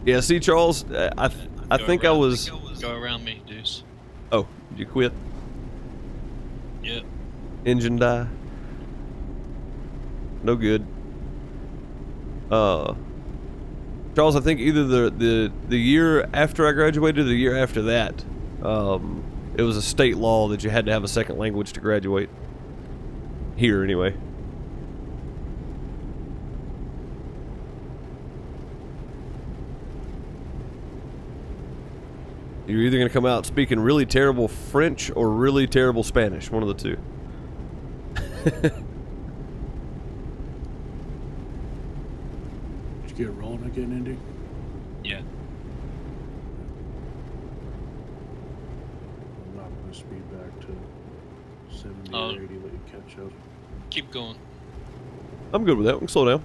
Yeah, see, Charles, I think I was... Go around me, Deuce. Oh, did you quit? Yep. Engine die? No good. Charles, I think either the year after I graduated or the year after that, it was a state law that you had to have a second language to graduate. Here, anyway. You're either going to come out speaking really terrible French or really terrible Spanish. One of the two. Did you get rolling again, Indy? Yeah. I'm not going to speed back to 70 or 80, let you catch up. Keep going. I'm good with that. We can slow down.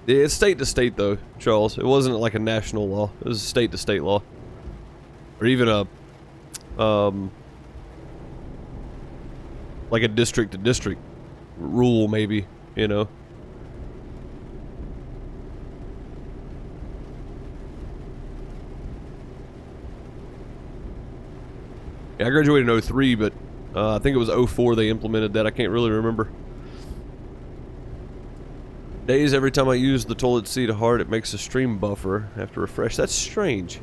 Yeah, it's state to state, though, Charles. It wasn't like a national law. It was a state to state law. Or even a, like a district to district rule, maybe, you know. Yeah, I graduated in 03, but I think it was 04 they implemented that. I can't really remember. Days every time I use the toilet seat hard, it makes a stream buffer. I have to refresh. That's strange.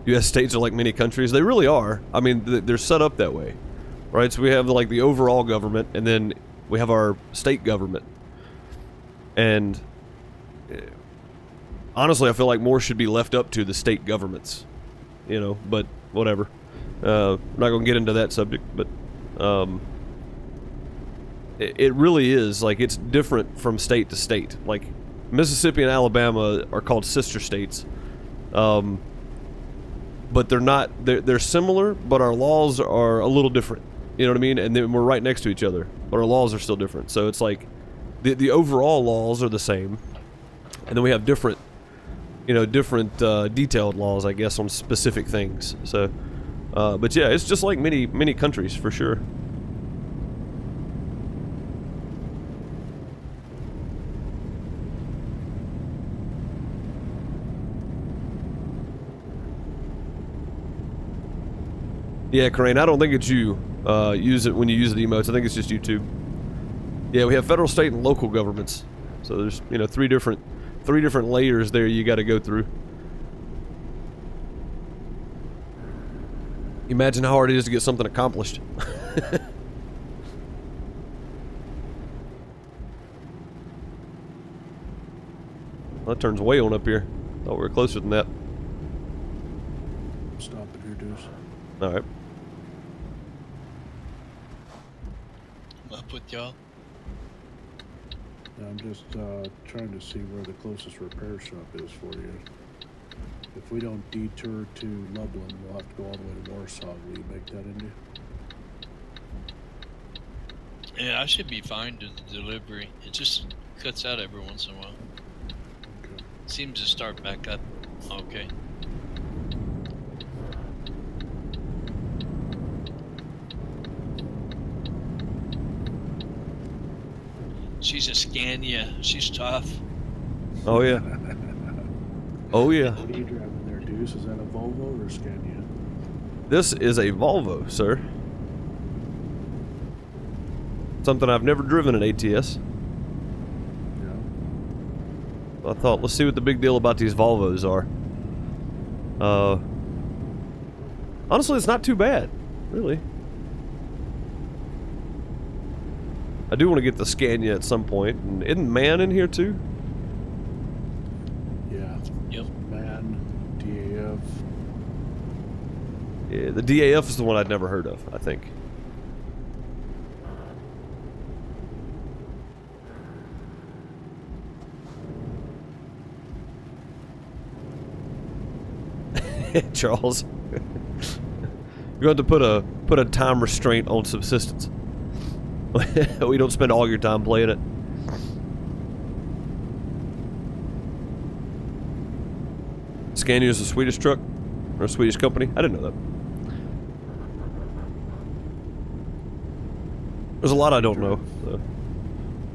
U.S. states are like many countries. They really are. I mean, they're set up that way, right? So we have like the overall government, and then we have our state government. And honestly, I feel like more should be left up to the state governments, you know. But whatever. I'm not going to get into that subject, but it really is like it's different from state to state. Like Mississippi and Alabama are called sister states. But they're not, they're similar, but our laws are a little different. You know what I mean? And then we're right next to each other, but our laws are still different. So it's like the overall laws are the same, and then we have different, you know, different detailed laws, I guess, on specific things. So, but yeah, it's just like many countries for sure. Yeah, Crane, I don't think it's you use it when you use the emotes. I think it's just YouTube. Yeah, we have federal, state, and local governments. So there's, you know, three different layers there you got to go through. Imagine how hard it is to get something accomplished. Well, that turns way on up here. Thought we were closer than that. Stop at here, Deuce. Alright. I'm up with y'all. I'm just trying to see where the closest repair shop is for you. If we don't detour to Lublin, we'll have to go all the way to Warsaw. Will you make that, Indy? Yeah, I should be fine to the delivery. It just cuts out every once in a while. Okay. Seems to start back up. Okay. She's a Scania. She's tough. Oh, yeah. Oh, yeah. What are you driving there, Deuce? Is that a Volvo or a Scania? This is a Volvo, sir. Something I've never driven at ATS. Yeah. I thought, let's see what the big deal about these Volvos are. Honestly, it's not too bad, really. I do want to get the Scania at some point. And isn't Man in here too? Yeah. Yep. Man, DAF. Yeah, the DAF is the one I'd never heard of, I think. Charles. You're going to put a time restraint on subsistence. We don't spend all your time playing it. Scania is a Swedish truck? Or a Swedish company? I didn't know that. There's a lot I don't know. So.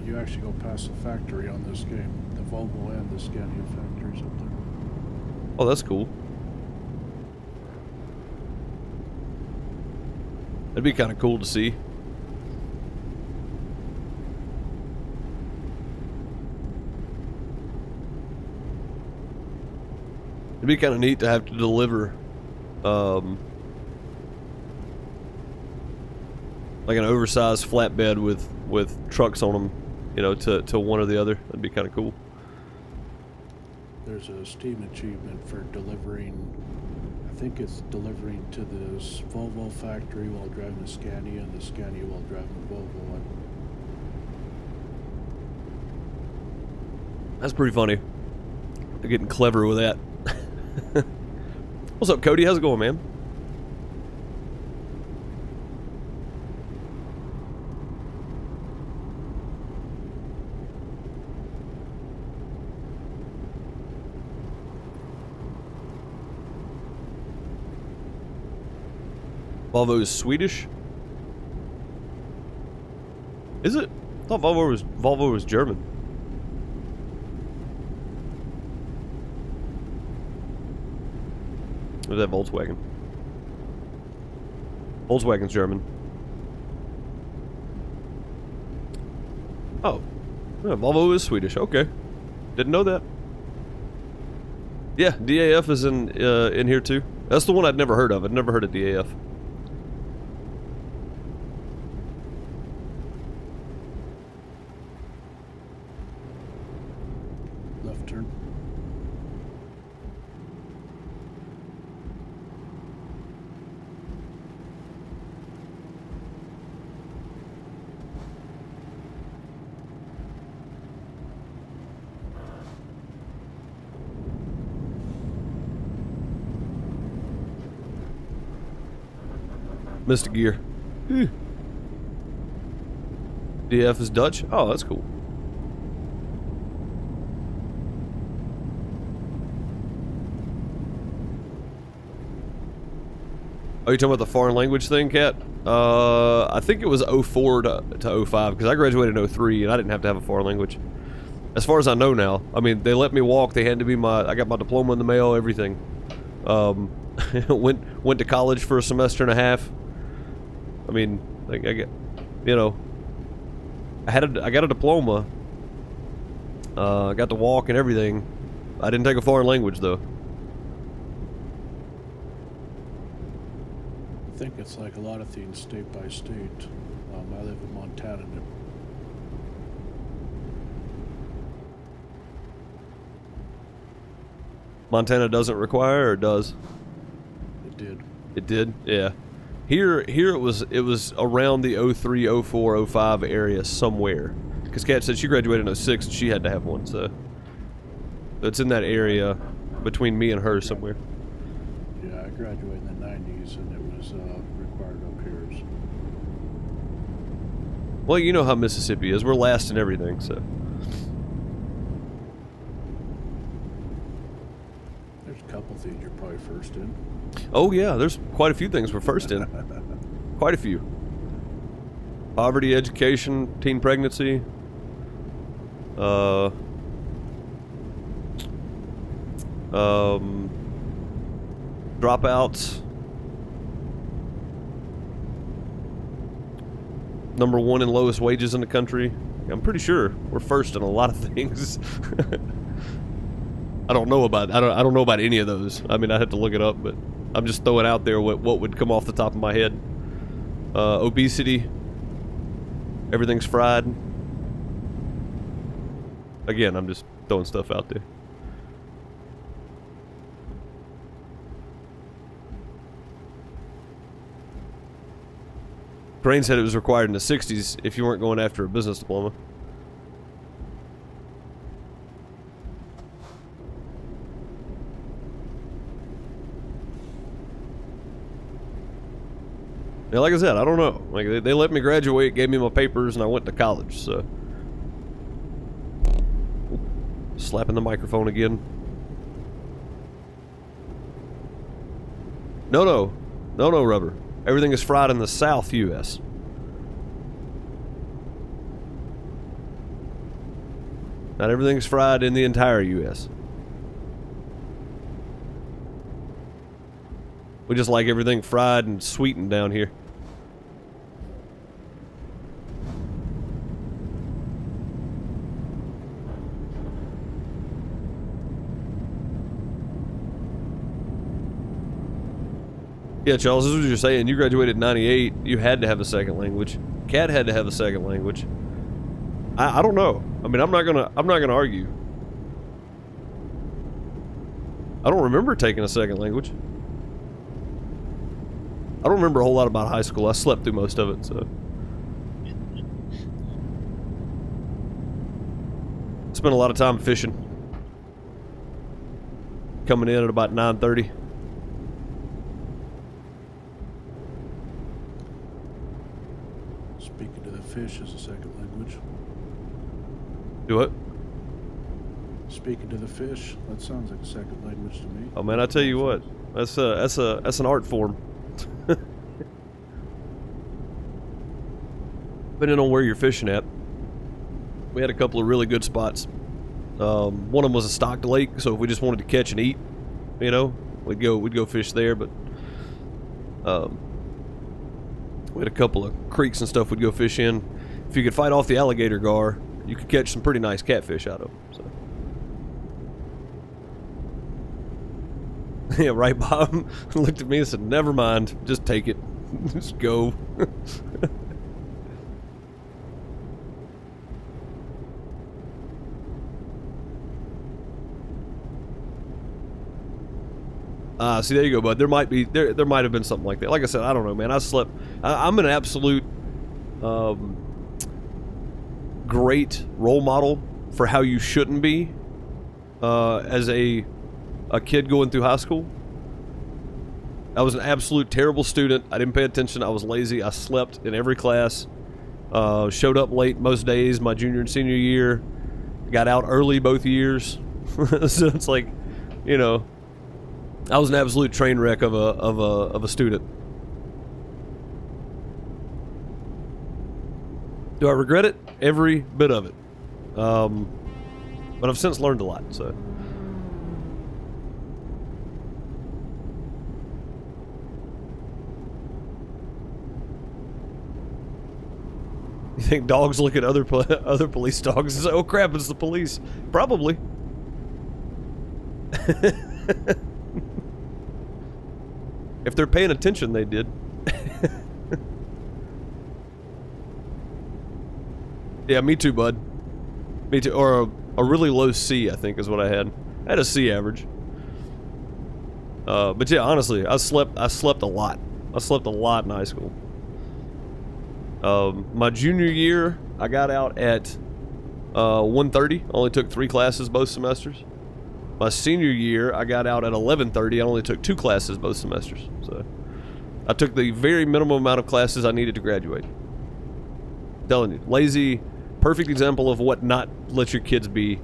You actually go past the factory on this game. The Volvo and the Scania factories up there. Oh, that's cool. That'd be kind of cool to see. It'd be kind of neat to have to deliver, like an oversized flatbed with trucks on them, you know, to one or the other. That'd be kind of cool. There's a Steam achievement for delivering, I think it's delivering to this Volvo factory while driving a Scania, and the Scania while driving a Volvo. That's pretty funny. They're getting clever with that. What's up, Cody? How's it going, man? Volvo is Swedish? Is it? I thought Volvo was German. Or is that Volkswagen? Volkswagen's German. Oh. Yeah, Volvo is Swedish. Okay. Didn't know that. Yeah, DAF is in here too. That's the one I'd never heard of. I'd never heard of DAF. Left turn. Missed a gear. DF is Dutch? Oh, that's cool. Are you talking about the foreign language thing, Kat? I think it was 04 to 05, because I graduated in 03 and I didn't have to have a foreign language. As far as I know now. I mean, they let me walk, they handed me I got my diploma in the mail, everything. went to college for a semester and a half. I mean, like I get, you know, I got a diploma. I got to walk and everything. I didn't take a foreign language though. I think it's like a lot of things state by state. I live in Montana. Montana doesn't require, or does? It did. It did, yeah. Here it was around the 03, 04, 05 area somewhere. Because Kat said she graduated in 06 and she had to have one, so it's in that area between me and her somewhere. Yeah, I graduated in the 90s and it was required up here. Well, you know how Mississippi is. We're last in everything, so. There's a couple things you're probably first in. Oh yeah, there's quite a few things we're first in. Quite a few. Poverty, education, teen pregnancy. Dropouts. Number 1 in lowest wages in the country. I'm pretty sure we're first in a lot of things. I don't know about any of those. I mean, I had to look it up, but I'm just throwing out there what would come off the top of my head. Obesity. Everything's fried. Again, I'm just throwing stuff out there. Crane said it was required in the 60s if you weren't going after a business diploma. Yeah, like I said, I don't know. Like they let me graduate, gave me my papers, and I went to college. So, slapping the microphone again. No, rubber. Everything is fried in the South U.S. Not everything is fried in the entire U.S. We just like everything fried and sweetened down here. Yeah, Charles, this is what you're saying. You graduated in 98. You had to have a second language. Kat had to have a second language. I don't know. I mean, I'm not gonna argue. I don't remember taking a second language. I don't remember a whole lot about high school. I slept through most of it, so. Spent a lot of time fishing. Coming in at about 9:30. Speaking to the fish is a second language. Do what? Speaking to the fish, that sounds like a second language to me. Oh man, I tell you what, that's an art form. Depending on where you're fishing at. We had a couple of really good spots. One of them was a stocked lake, so if we just wanted to catch and eat, you know, we'd go fish there. But we had a couple of creeks and stuff we'd go fish in. If you could fight off the alligator gar, you could catch some pretty nice catfish out of them. So. Yeah, right, Bob looked at me and said, "Never mind, just take it, just go." See, there you go, bud. There might have been something like that. Like I said, I don't know, man. I slept. I'm an absolute great role model for how you shouldn't be as a kid going through high school. I was an absolute terrible student. I didn't pay attention. I was lazy. I slept in every class. Showed up late most days my junior and senior year. Got out early both years. So it's like, you know, I was an absolute train wreck of a student. Do I regret it? Every bit of it. But I've since learned a lot, so. You think dogs look at other police dogs and say, "Oh crap, it's the police"? Probably. If they're paying attention, they did. Yeah, me too, bud. Me too. Or a really low C, I think, is what I had. I had a C average. But yeah, honestly, I slept a lot. I slept a lot in high school. My junior year, I got out at 1:30. Only took 3 classes both semesters. My senior year, I got out at 11:30. I only took 2 classes both semesters. So I took the very minimum amount of classes I needed to graduate. Telling you, lazy, perfect example of what not let your kids be,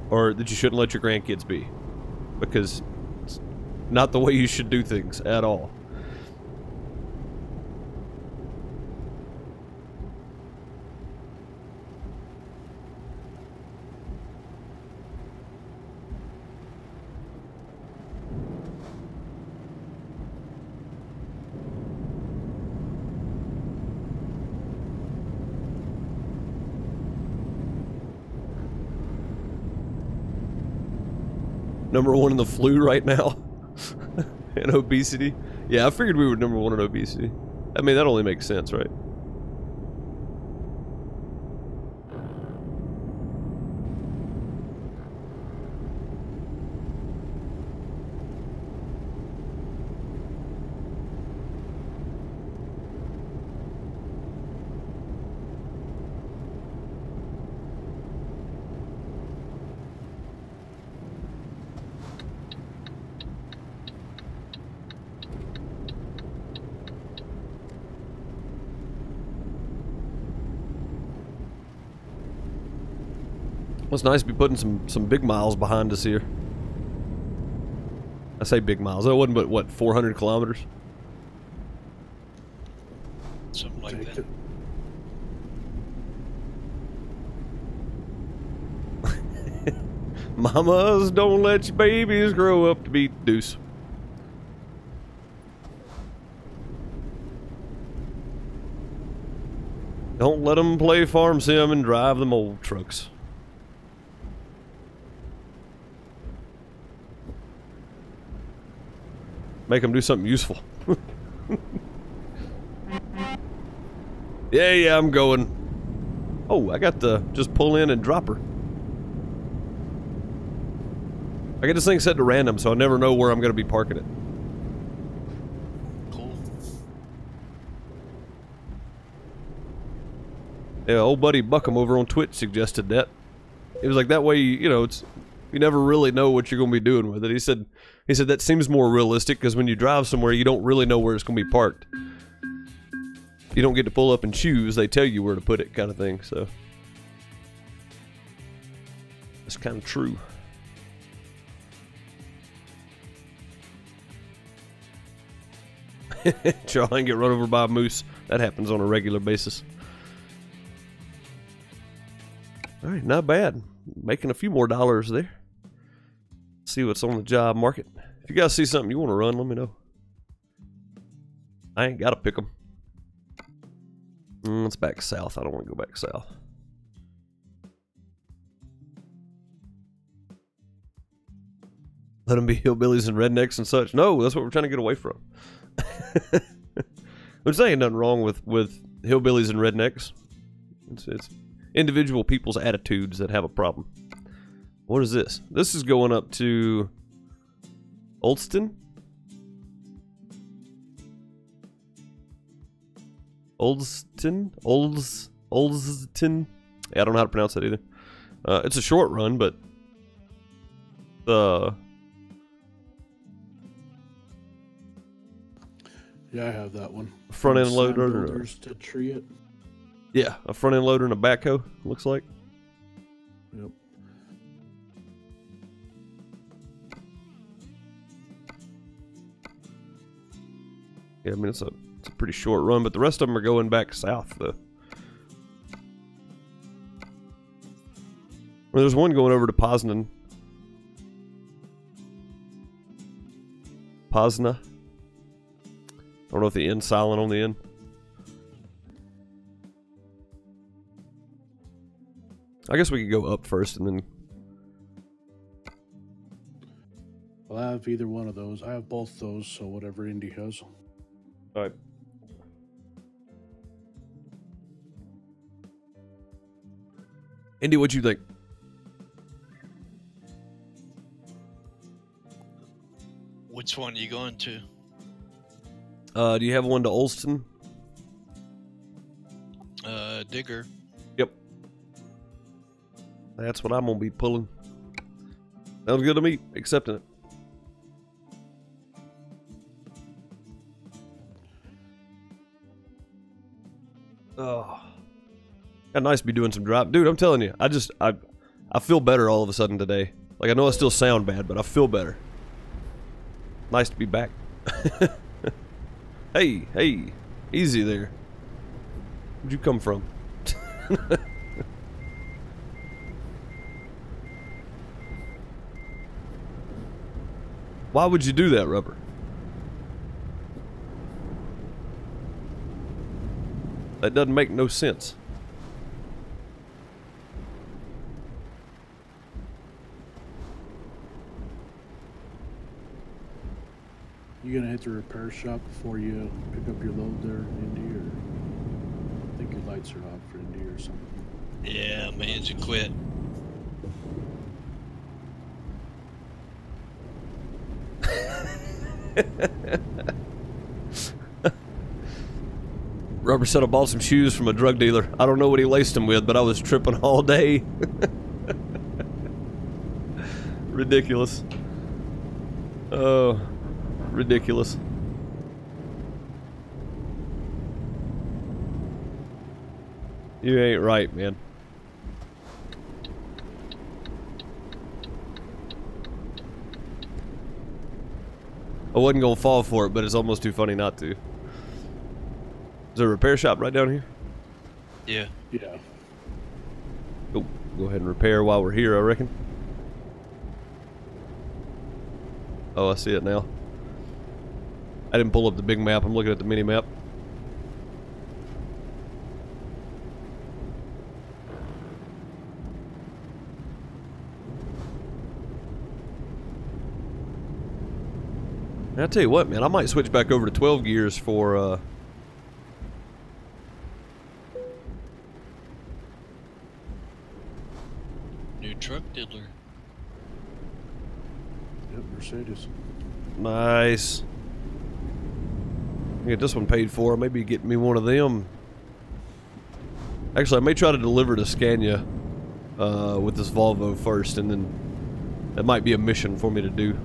or that you shouldn't let your grandkids be, because it's not the way you should do things at all. Number 1 in the flu right now. And obesity. Yeah, I figured we were number 1 in obesity. I mean, that only makes sense, right? Well, it's nice to be putting some big miles behind us here. I say big miles. That wasn't but what, 400 kilometers? Something like Take that. it. Mamas, don't let your babies grow up to be deuce. Don't let them play farm sim and drive them old trucks. Make them do something useful. Yeah, I'm going. Oh, I got to just pull in and drop her. I get this thing set to random, so I never know where I'm going to be parking it. Cool. Yeah, old buddy Buckham over on Twitch suggested that. It was like, that way, you know, it's, you never really know what you're going to be doing with it. He said that seems more realistic, because when you drive somewhere, you don't really know where it's going to be parked. You don't get to pull up and choose. They tell you where to put it, kind of thing, so. It's kind of true. Try and get run over by a moose. That happens on a regular basis. Alright, not bad. Making a few more dollars there. See what's on the job market. If you guys see something you want to run, let me know. I ain't got to pick them. It's back south. I don't want to go back south. Let them be hillbillies and rednecks and such. No, that's what we're trying to get away from. I'm saying nothing wrong with hillbillies and rednecks. It's individual people's attitudes that have a problem. What is this? This is going up to Oldston? Oldston? Oldston? Yeah, I don't know how to pronounce that either. It's a short run, but Yeah, I have that one. front end Sand loader. builders to tree it. Yeah, a front end loader and a backhoe, looks like. Yep. Yeah, I mean, it's a pretty short run, but the rest of them are going back south, though. Well, there's one going over to Poznan. Pozna. I don't know if the N's silent on the end. I guess we could go up first and then... Well, I have either one of those. I have both those, so whatever Indy has. Alright. Indy, what'd you think? Which one are you going to? Do you have one to Olston? Digger. Yep. That's what I'm gonna be pulling. Sounds good to me. Accepting it. Oh, got nice to be doing some driving, dude. I'm telling you, I feel better all of a sudden today. Like, I know I still sound bad, but I feel better. Nice to be back. Hey, easy there. Where'd you come from? Why would you do that, Rubber? That doesn't make no sense. You gonna hit the repair shop before you pick up your load there, Indy, or I think your lights are off for Indy or something. Yeah, my engine quit. Rubber said I bought some shoes from a drug dealer. I don't know what he laced them with, but I was tripping all day. Ridiculous. Oh, ridiculous. You ain't right, man. I wasn't gonna fall for it, but it's almost too funny not to. Is there a repair shop right down here? Yeah. Yeah. Oh, go ahead and repair while we're here, I reckon. Oh, I see it now. I didn't pull up the big map. I'm looking at the mini map. And I'll tell you what, man, I might switch back over to 12 gears for, New truck dealer. Yep, Mercedes. Nice. Get this one paid for. Maybe get me one of them. Actually, I may try to deliver to Scania with this Volvo first, and then that might be a mission for me to do.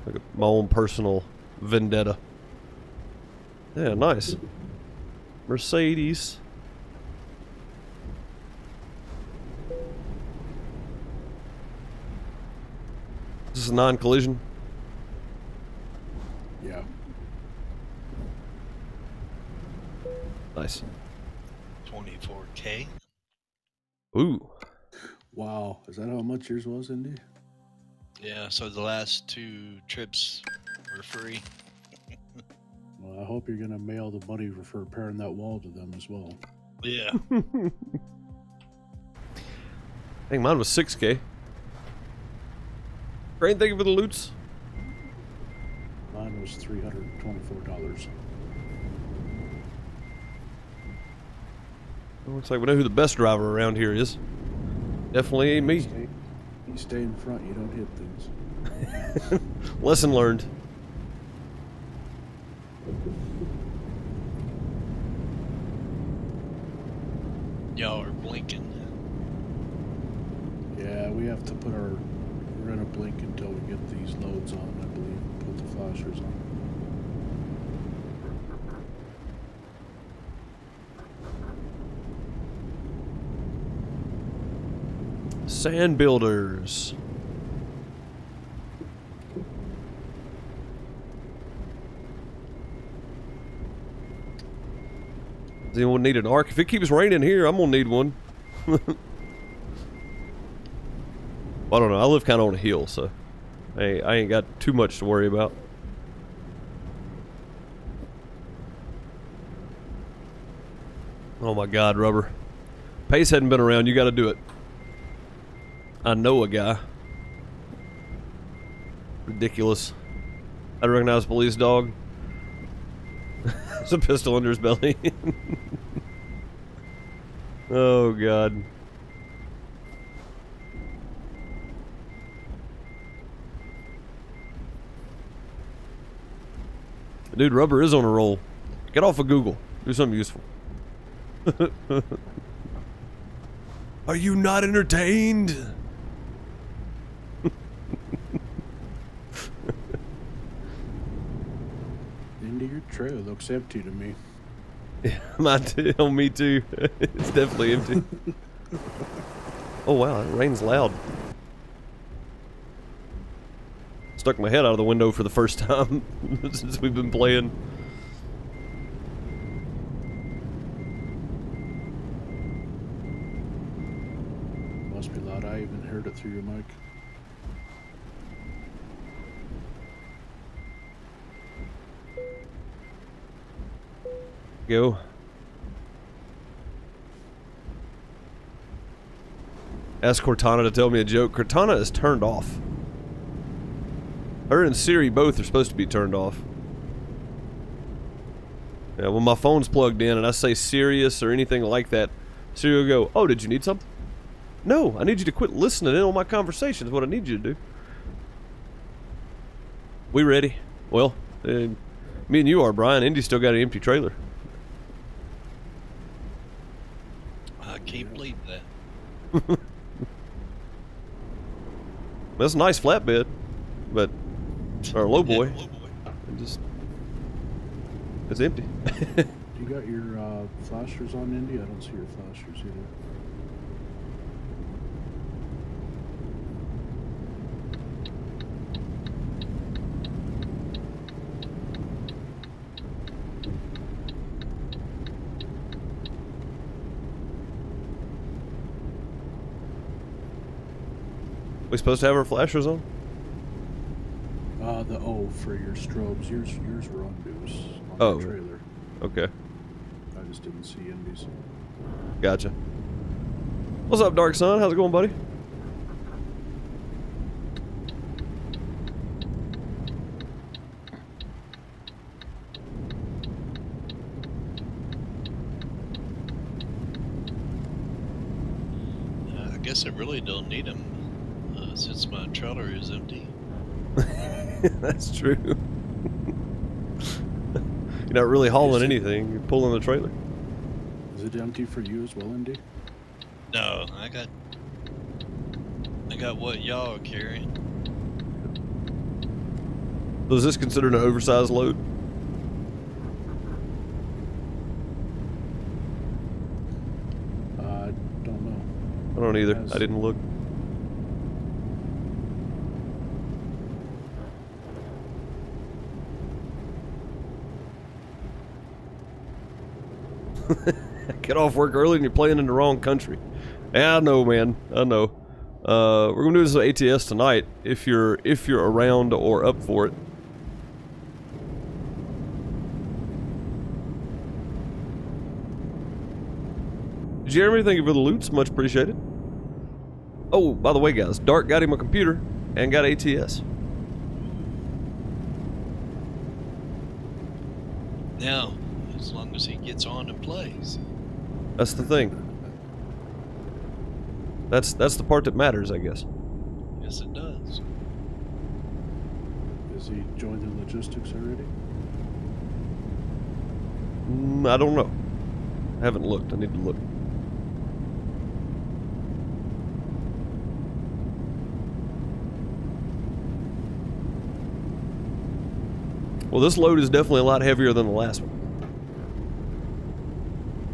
Like my own personal vendetta. Yeah, nice. Mercedes. Is this a non-collision? Yeah. Nice. 24K. Ooh. Wow. Is that how much yours was, Indy? Yeah, so the last 2 trips were free. Well, I hope you're gonna mail the money for repairing that wall to them as well. Yeah. I think mine was 6K. Brain, thank you for the loots. Mine was $324. Looks like we know who the best driver around here is. Definitely ain't me. You stay in front, you don't hit things. Lesson learned. Y'all are blinking. Yeah, we have to put our... We're gonna blink until we get these loads on, I believe. Put the flashers on. Sand builders. Does anyone need an arc? If it keeps raining here, I'm gonna need one. I don't know. I live kind of on a hill, so I ain't got too much to worry about. Oh my God, Rubber. Pace hadn't been around. You got to do it. I know a guy. Ridiculous. I recognize police dog. There's a pistol under his belly. Oh, God. Dude, Rubber is on a roll. Get off of Google. Do something useful. Are you not entertained? Into your trailer looks empty to me. Yeah, mine too. Oh, me too. It's definitely empty. Oh wow, it rains loud. Stuck my head out of the window for the first time since we've been playing. Must be loud. I even heard it through your mic. Go. Ask Cortana to tell me a joke. Cortana is turned off. Her and Siri both are supposed to be turned off. Yeah, when my phone's plugged in and I say serious or anything like that, Siri will go, "Oh, did you need something?" No, I need you to quit listening in on my conversations. What I need you to do. We ready? Well, me and you are, Brian. Indy's still got an empty trailer. I can't believe that. That's a nice flatbed, but or low boy. Yeah, low boy. It's empty. You got your flashers on, Indy? I don't see your flashers either. We supposed to have our flashers on? The O for your strobes. Yours were on Deuce on Oh. the trailer. Okay, I just didn't see Indy's. gotcha. What's up, Dark Sun? How's it going, buddy? I guess I really don't need them since my trailer is empty. That's true. You're not really hauling anything. You're pulling the trailer. Is it empty for you as well, Indy? No, I got what y'all are carrying. So is this considered an oversized load? I don't know. I don't either. Yes. I didn't look. Get off work early and you're playing in the wrong country. Yeah, I know, man. I know. We're gonna do this with ATS tonight if you're around or up for it. Did you hear anything for the loots? Much appreciated. Oh, by the way, guys, Dark got him a computer and got ATS. Now, as long as he gets on and plays. That's the thing. That's the part that matters, I guess. Yes, it does. Has he joined the logistics already? I don't know. I haven't looked. I need to look. Well, this load is definitely a lot heavier than the last one.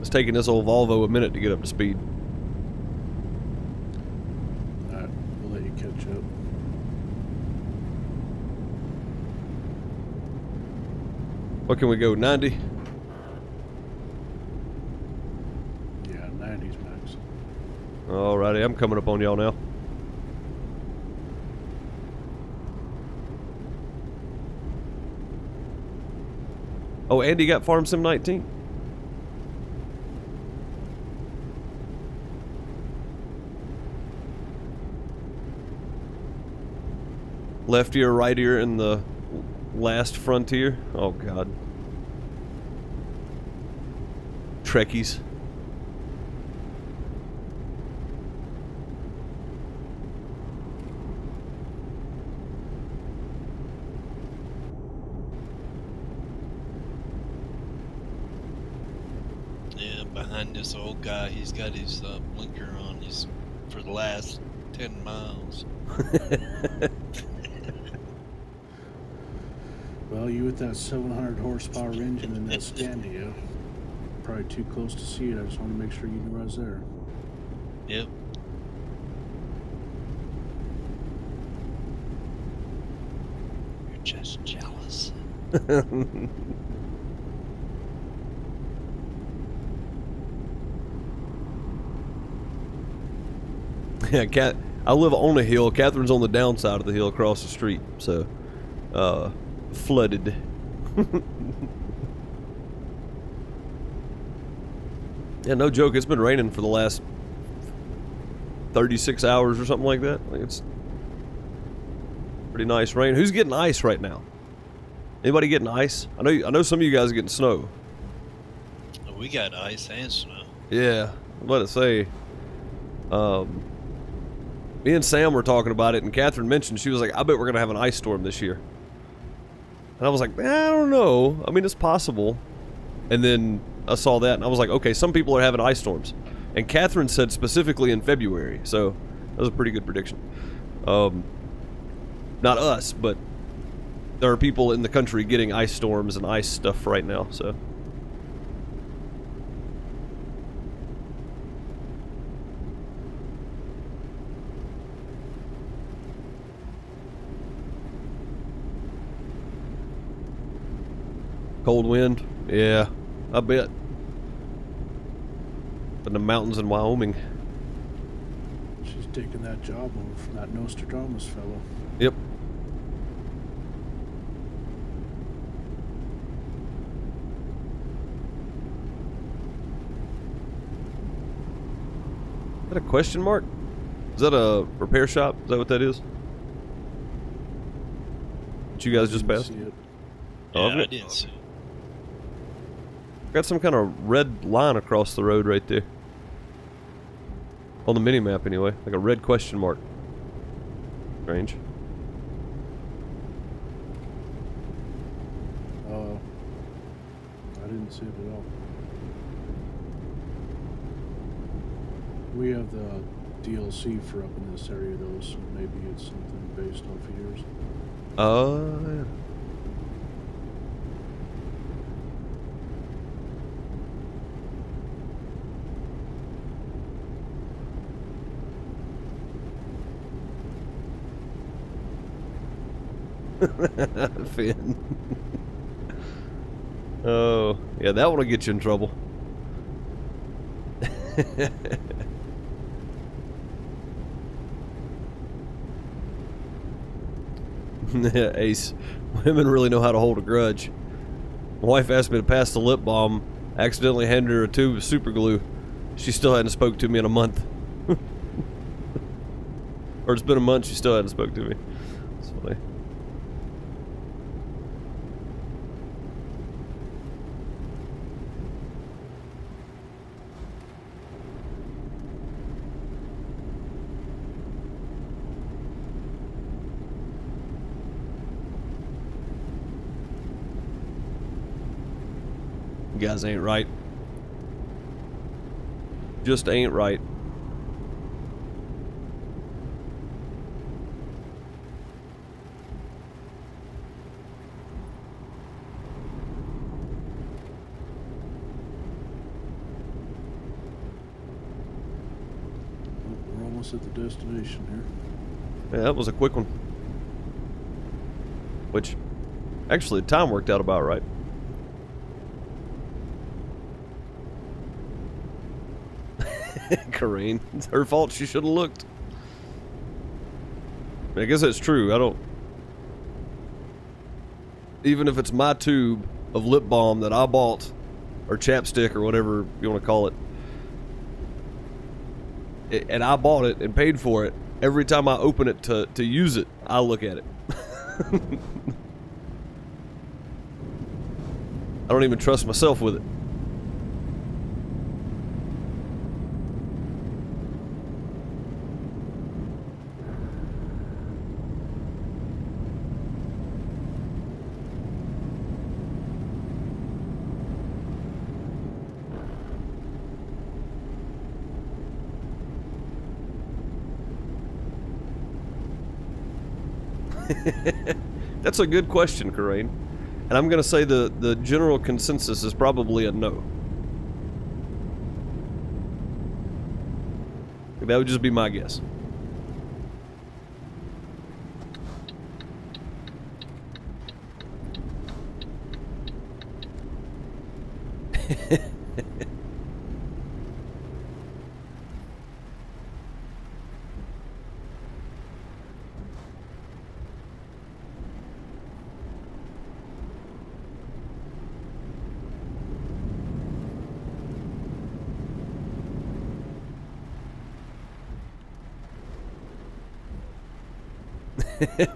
It's taking this old Volvo a minute to get up to speed. Alright, we'll let you catch up. What can we go, 90? Yeah, 90's max. Alrighty, I'm coming up on y'all now. Oh, Andy got Farm Sim 19. Left ear, right ear in the last frontier. Oh god. Trekkies. Yeah, behind this old guy, he's got his blinker on. He's for the last 10 miles. Well, you with that 700 horsepower engine and that Scandia, probably too close to see it. I just want to make sure you knew I was there. Yep. You're just jealous. Yeah, I live on a hill. Catherine's on the downside of the hill across the street, so flooded. Yeah, no joke. It's been raining for the last 36 hours or something like that. Like, it's pretty nice rain. Who's getting ice right now? Anybody getting ice? I know some of you guys are getting snow. We got ice and snow. Yeah, let it say. Me and Sam were talking about it, and Catherine mentioned, she was like, I bet we're going to have an ice storm this year. And I was like, I don't know. I mean, it's possible. And then I saw that, and I was like, okay, some people are having ice storms. And Catherine said specifically in February, so that was a pretty good prediction. Not us, but there are people in the country getting ice storms and ice stuff right now, so. Cold wind? Yeah, I bet. In the mountains in Wyoming. She's taking that job over from that Nostradamus fellow. Yep. Is that a question mark? Is that a repair shop? Is that what that is? That you guys just passed? See it. Oh, Yeah, I didn't see it. Got some kind of red line across the road right there. On the mini-map anyway. Like a red question mark. Strange. I didn't see it at all. We have the DLC for up in this area though, so maybe it's something based off of yours. Yeah. Finn. Oh, yeah, that one will get you in trouble. Ace, women really know how to hold a grudge. My wife asked me to pass the lip balm, accidentally handed her a tube of super glue. She still hadn't spoke to me in a month. Or it's been a month, she still hadn't spoke to me. It's funny. You guys ain't right. Just ain't right. We're almost at the destination here. Yeah, that was a quick one. Which, actually, the time worked out about right. Corrine, it's her fault. She should have looked. I guess that's true. I don't. Even if it's my tube of lip balm that I bought, or chapstick, or whatever you want to call it, and I bought it and paid for it, every time I open it to use it, I look at it. I don't even trust myself with it. That's a good question, Corain. And I'm going to say the general consensus is probably a no. That would just be my guess.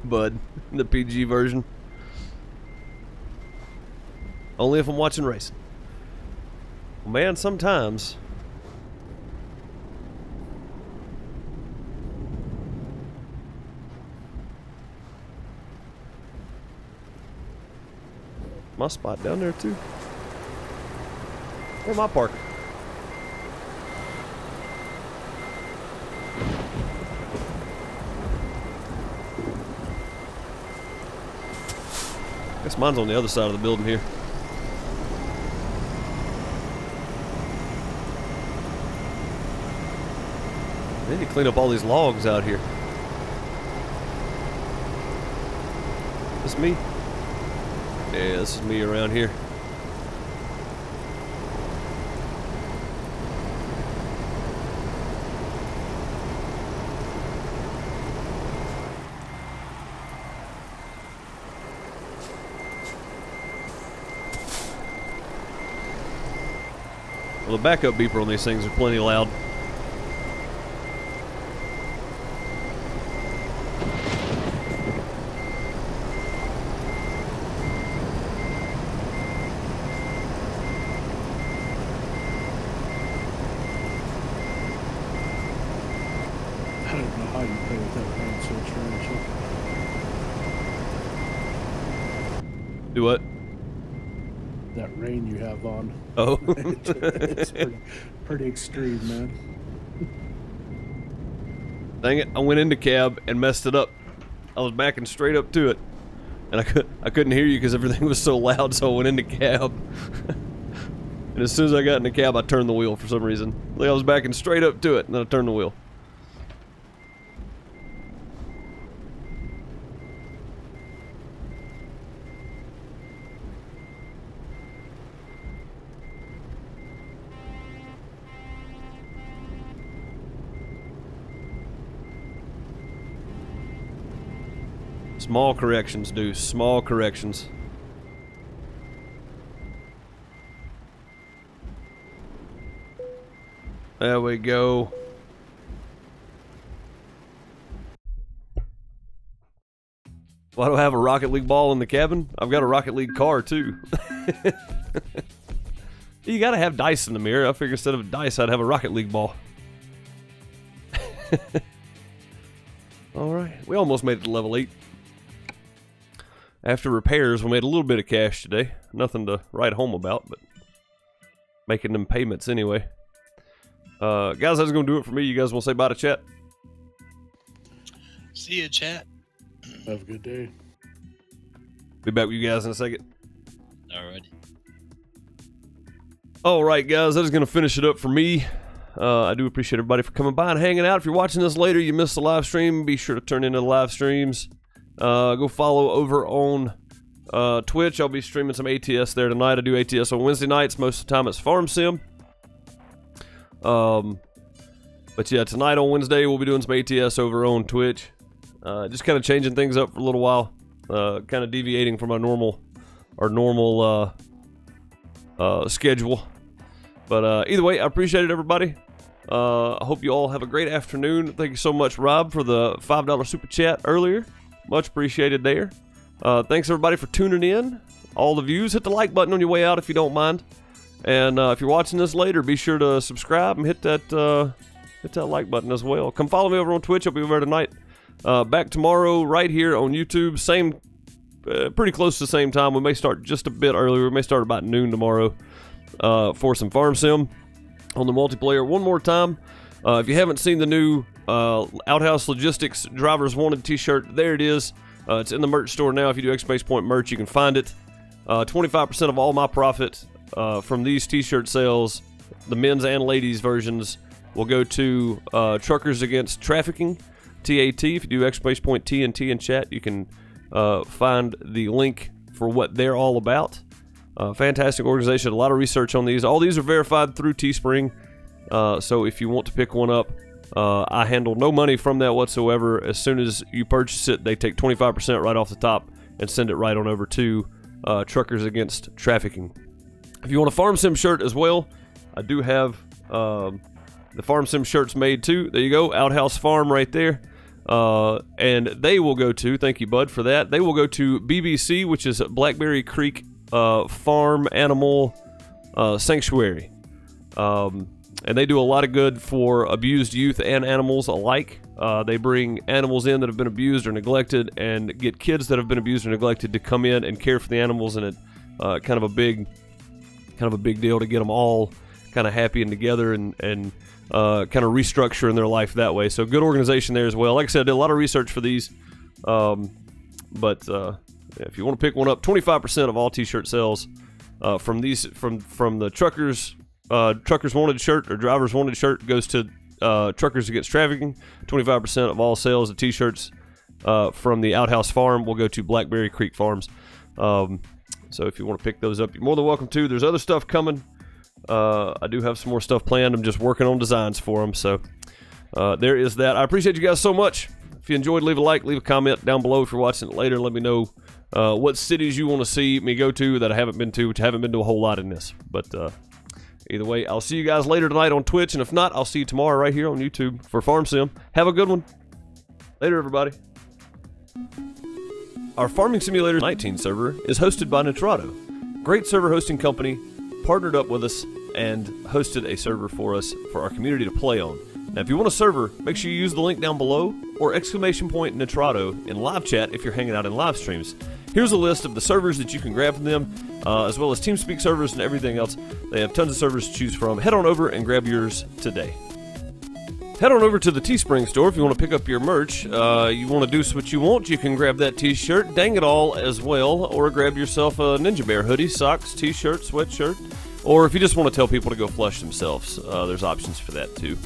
Bud, the PG version. Only if I'm watching racing. Man, sometimes. My spot down there too. Where am I parking? Guess mine's on the other side of the building here. I need to clean up all these logs out here. This me? Yeah, this is me around here. Well, the backup beeper on these things are plenty loud. I don't know how you play with that rain switch, Rachel. Do what? That rain you have on. Oh. It's pretty extreme, man. Dang it, I went into cab and messed it up. I was backing straight up to it. And I couldn't hear you because everything was so loud, so I went into cab. And as soon as I got in the cab, I turned the wheel for some reason. Like I was backing straight up to it, and then I turned the wheel. Small corrections, dude. Small corrections. There we go. Why do I have a Rocket League ball in the cabin? I've got a Rocket League car, too. You gotta have dice in the mirror. I figure instead of dice, I'd have a Rocket League ball. Alright, we almost made it to level 8. After repairs, we made a little bit of cash today. Nothing to write home about, but making them payments anyway. Guys, that's going to do it for me. You guys want to say bye to chat? See ya, chat. Have a good day. Be back with you guys in a second. Alrighty. Alright, guys, that is going to finish it up for me. I do appreciate everybody for coming by and hanging out. If you're watching this later, you missed the live stream, be sure to turn into the live streams. Go follow over on Twitch. I'll be streaming some ATS there tonight. I do ATS on Wednesday nights. Most of the time it's Farm Sim. But yeah, tonight on Wednesday we'll be doing some ATS over on Twitch. Just kind of changing things up for a little while. Kind of deviating from our normal schedule. But either way, I appreciate it, everybody. I hope you all have a great afternoon. Thank you so much, Rob, for the $5 super chat earlier. Much appreciated there. Thanks everybody for tuning in. All the views, hit the like button on your way out if you don't mind. And if you're watching this later, be sure to subscribe and hit that like button as well. Come follow me over on Twitch. I'll be over there tonight. Back tomorrow right here on YouTube. Same, pretty close to the same time. We may start just a bit earlier. We may start about noon tomorrow for some Farm Sim on the multiplayer. One more time, if you haven't seen the new Outhouse Logistics Drivers Wanted t-shirt, there it is. It's in the merch store now. If you do Exclamation Point merch, you can find it. 25% of all my profit from these t-shirt sales, the men's and ladies versions, will go to Truckers Against Trafficking, TAT. If you do Exclamation Point TNT in chat, you can find the link for what they're all about. Fantastic organization, a lot of research on these. All these are verified through Teespring, so if you want to pick one up, I handle no money from that whatsoever. As soon as you purchase it, they take 25% right off the top and send it right on over to Truckers Against Trafficking. If you want a Farm Sim shirt as well, I do have the Farm Sim shirts made too. There you go, Outhouse Farm right there. And they will go to, thank you bud for that, they will go to BBC, which is Blackberry Creek Farm Animal Sanctuary. And they do a lot of good for abused youth and animals alike. They bring animals in that have been abused or neglected and get kids that have been abused or neglected to come in and care for the animals, and it kind of a big deal to get them all kind of happy and together and kind of restructuring their life that way. So good organization there as well. Like I said, I did a lot of research for these, but if you want to pick one up, 25% of all t-shirt sales from these from the Truckers Wanted shirt or Drivers Wanted shirt goes to Truckers Against Trafficking. 25% of all sales of t-shirts from the Outhouse Farm will go to Blackberry Creek Farms. So if you want to pick those up, you're more than welcome to. There's other stuff coming. I do have some more stuff planned. I'm just working on designs for them. So there is that. I appreciate you guys so much. If you enjoyed, leave a like, leave a comment down below if you're watching it later. Let me know what cities you want to see me go to that I haven't been to, which I haven't been to a whole lot in this. But either way, I'll see you guys later tonight on Twitch, and if not, I'll see you tomorrow right here on YouTube for Farm Sim. Have a good one. Later, everybody. Our Farming Simulator 19 server is hosted by Nitrado. Great server hosting company, partnered up with us and hosted a server for us for our community to play on. Now, if you want a server, make sure you use the link down below or Exclamation Point Nitrado in live chat if you're hanging out in live streams. Here's a list of the servers that you can grab from them, as well as TeamSpeak servers and everything else. They have tons of servers to choose from. Head on over and grab yours today. Head on over to the Teespring store if you want to pick up your merch. You want to do what you want, you can grab that t-shirt, Dang It All as well, or grab yourself a Ninja Bear hoodie, socks, t-shirt, sweatshirt, or if you just want to tell people to go flush themselves, there's options for that too.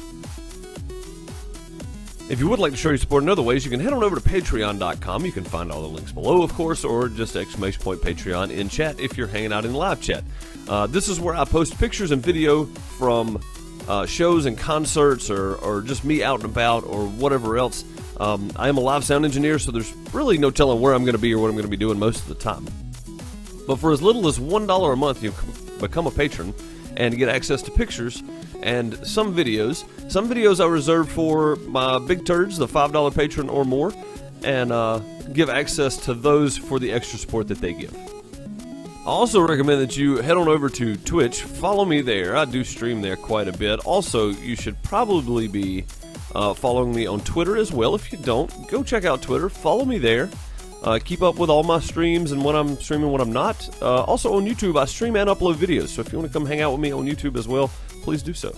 If you would like to show your support in other ways, you can head on over to patreon.com. You can find all the links below, of course, or just Exclamation Point Patreon in chat if you're hanging out in live chat. This is where I post pictures and video from shows and concerts or just me out and about or whatever else. I am a live sound engineer, so there's really no telling where I'm going to be or what I'm going to be doing most of the time. But for as little as $1 a month, you can become a patron and get access to pictures and some videos. Some videos I reserve for my big turds, the $5 patron or more, and give access to those for the extra support that they give. I also recommend that you head on over to Twitch. Follow me there. I do stream there quite a bit. Also, you should probably be following me on Twitter as well. If you don't, go check out Twitter. Follow me there. Keep up with all my streams and when I'm streaming, when I'm not. Also on YouTube, I stream and upload videos. So if you want to come hang out with me on YouTube as well, please do so.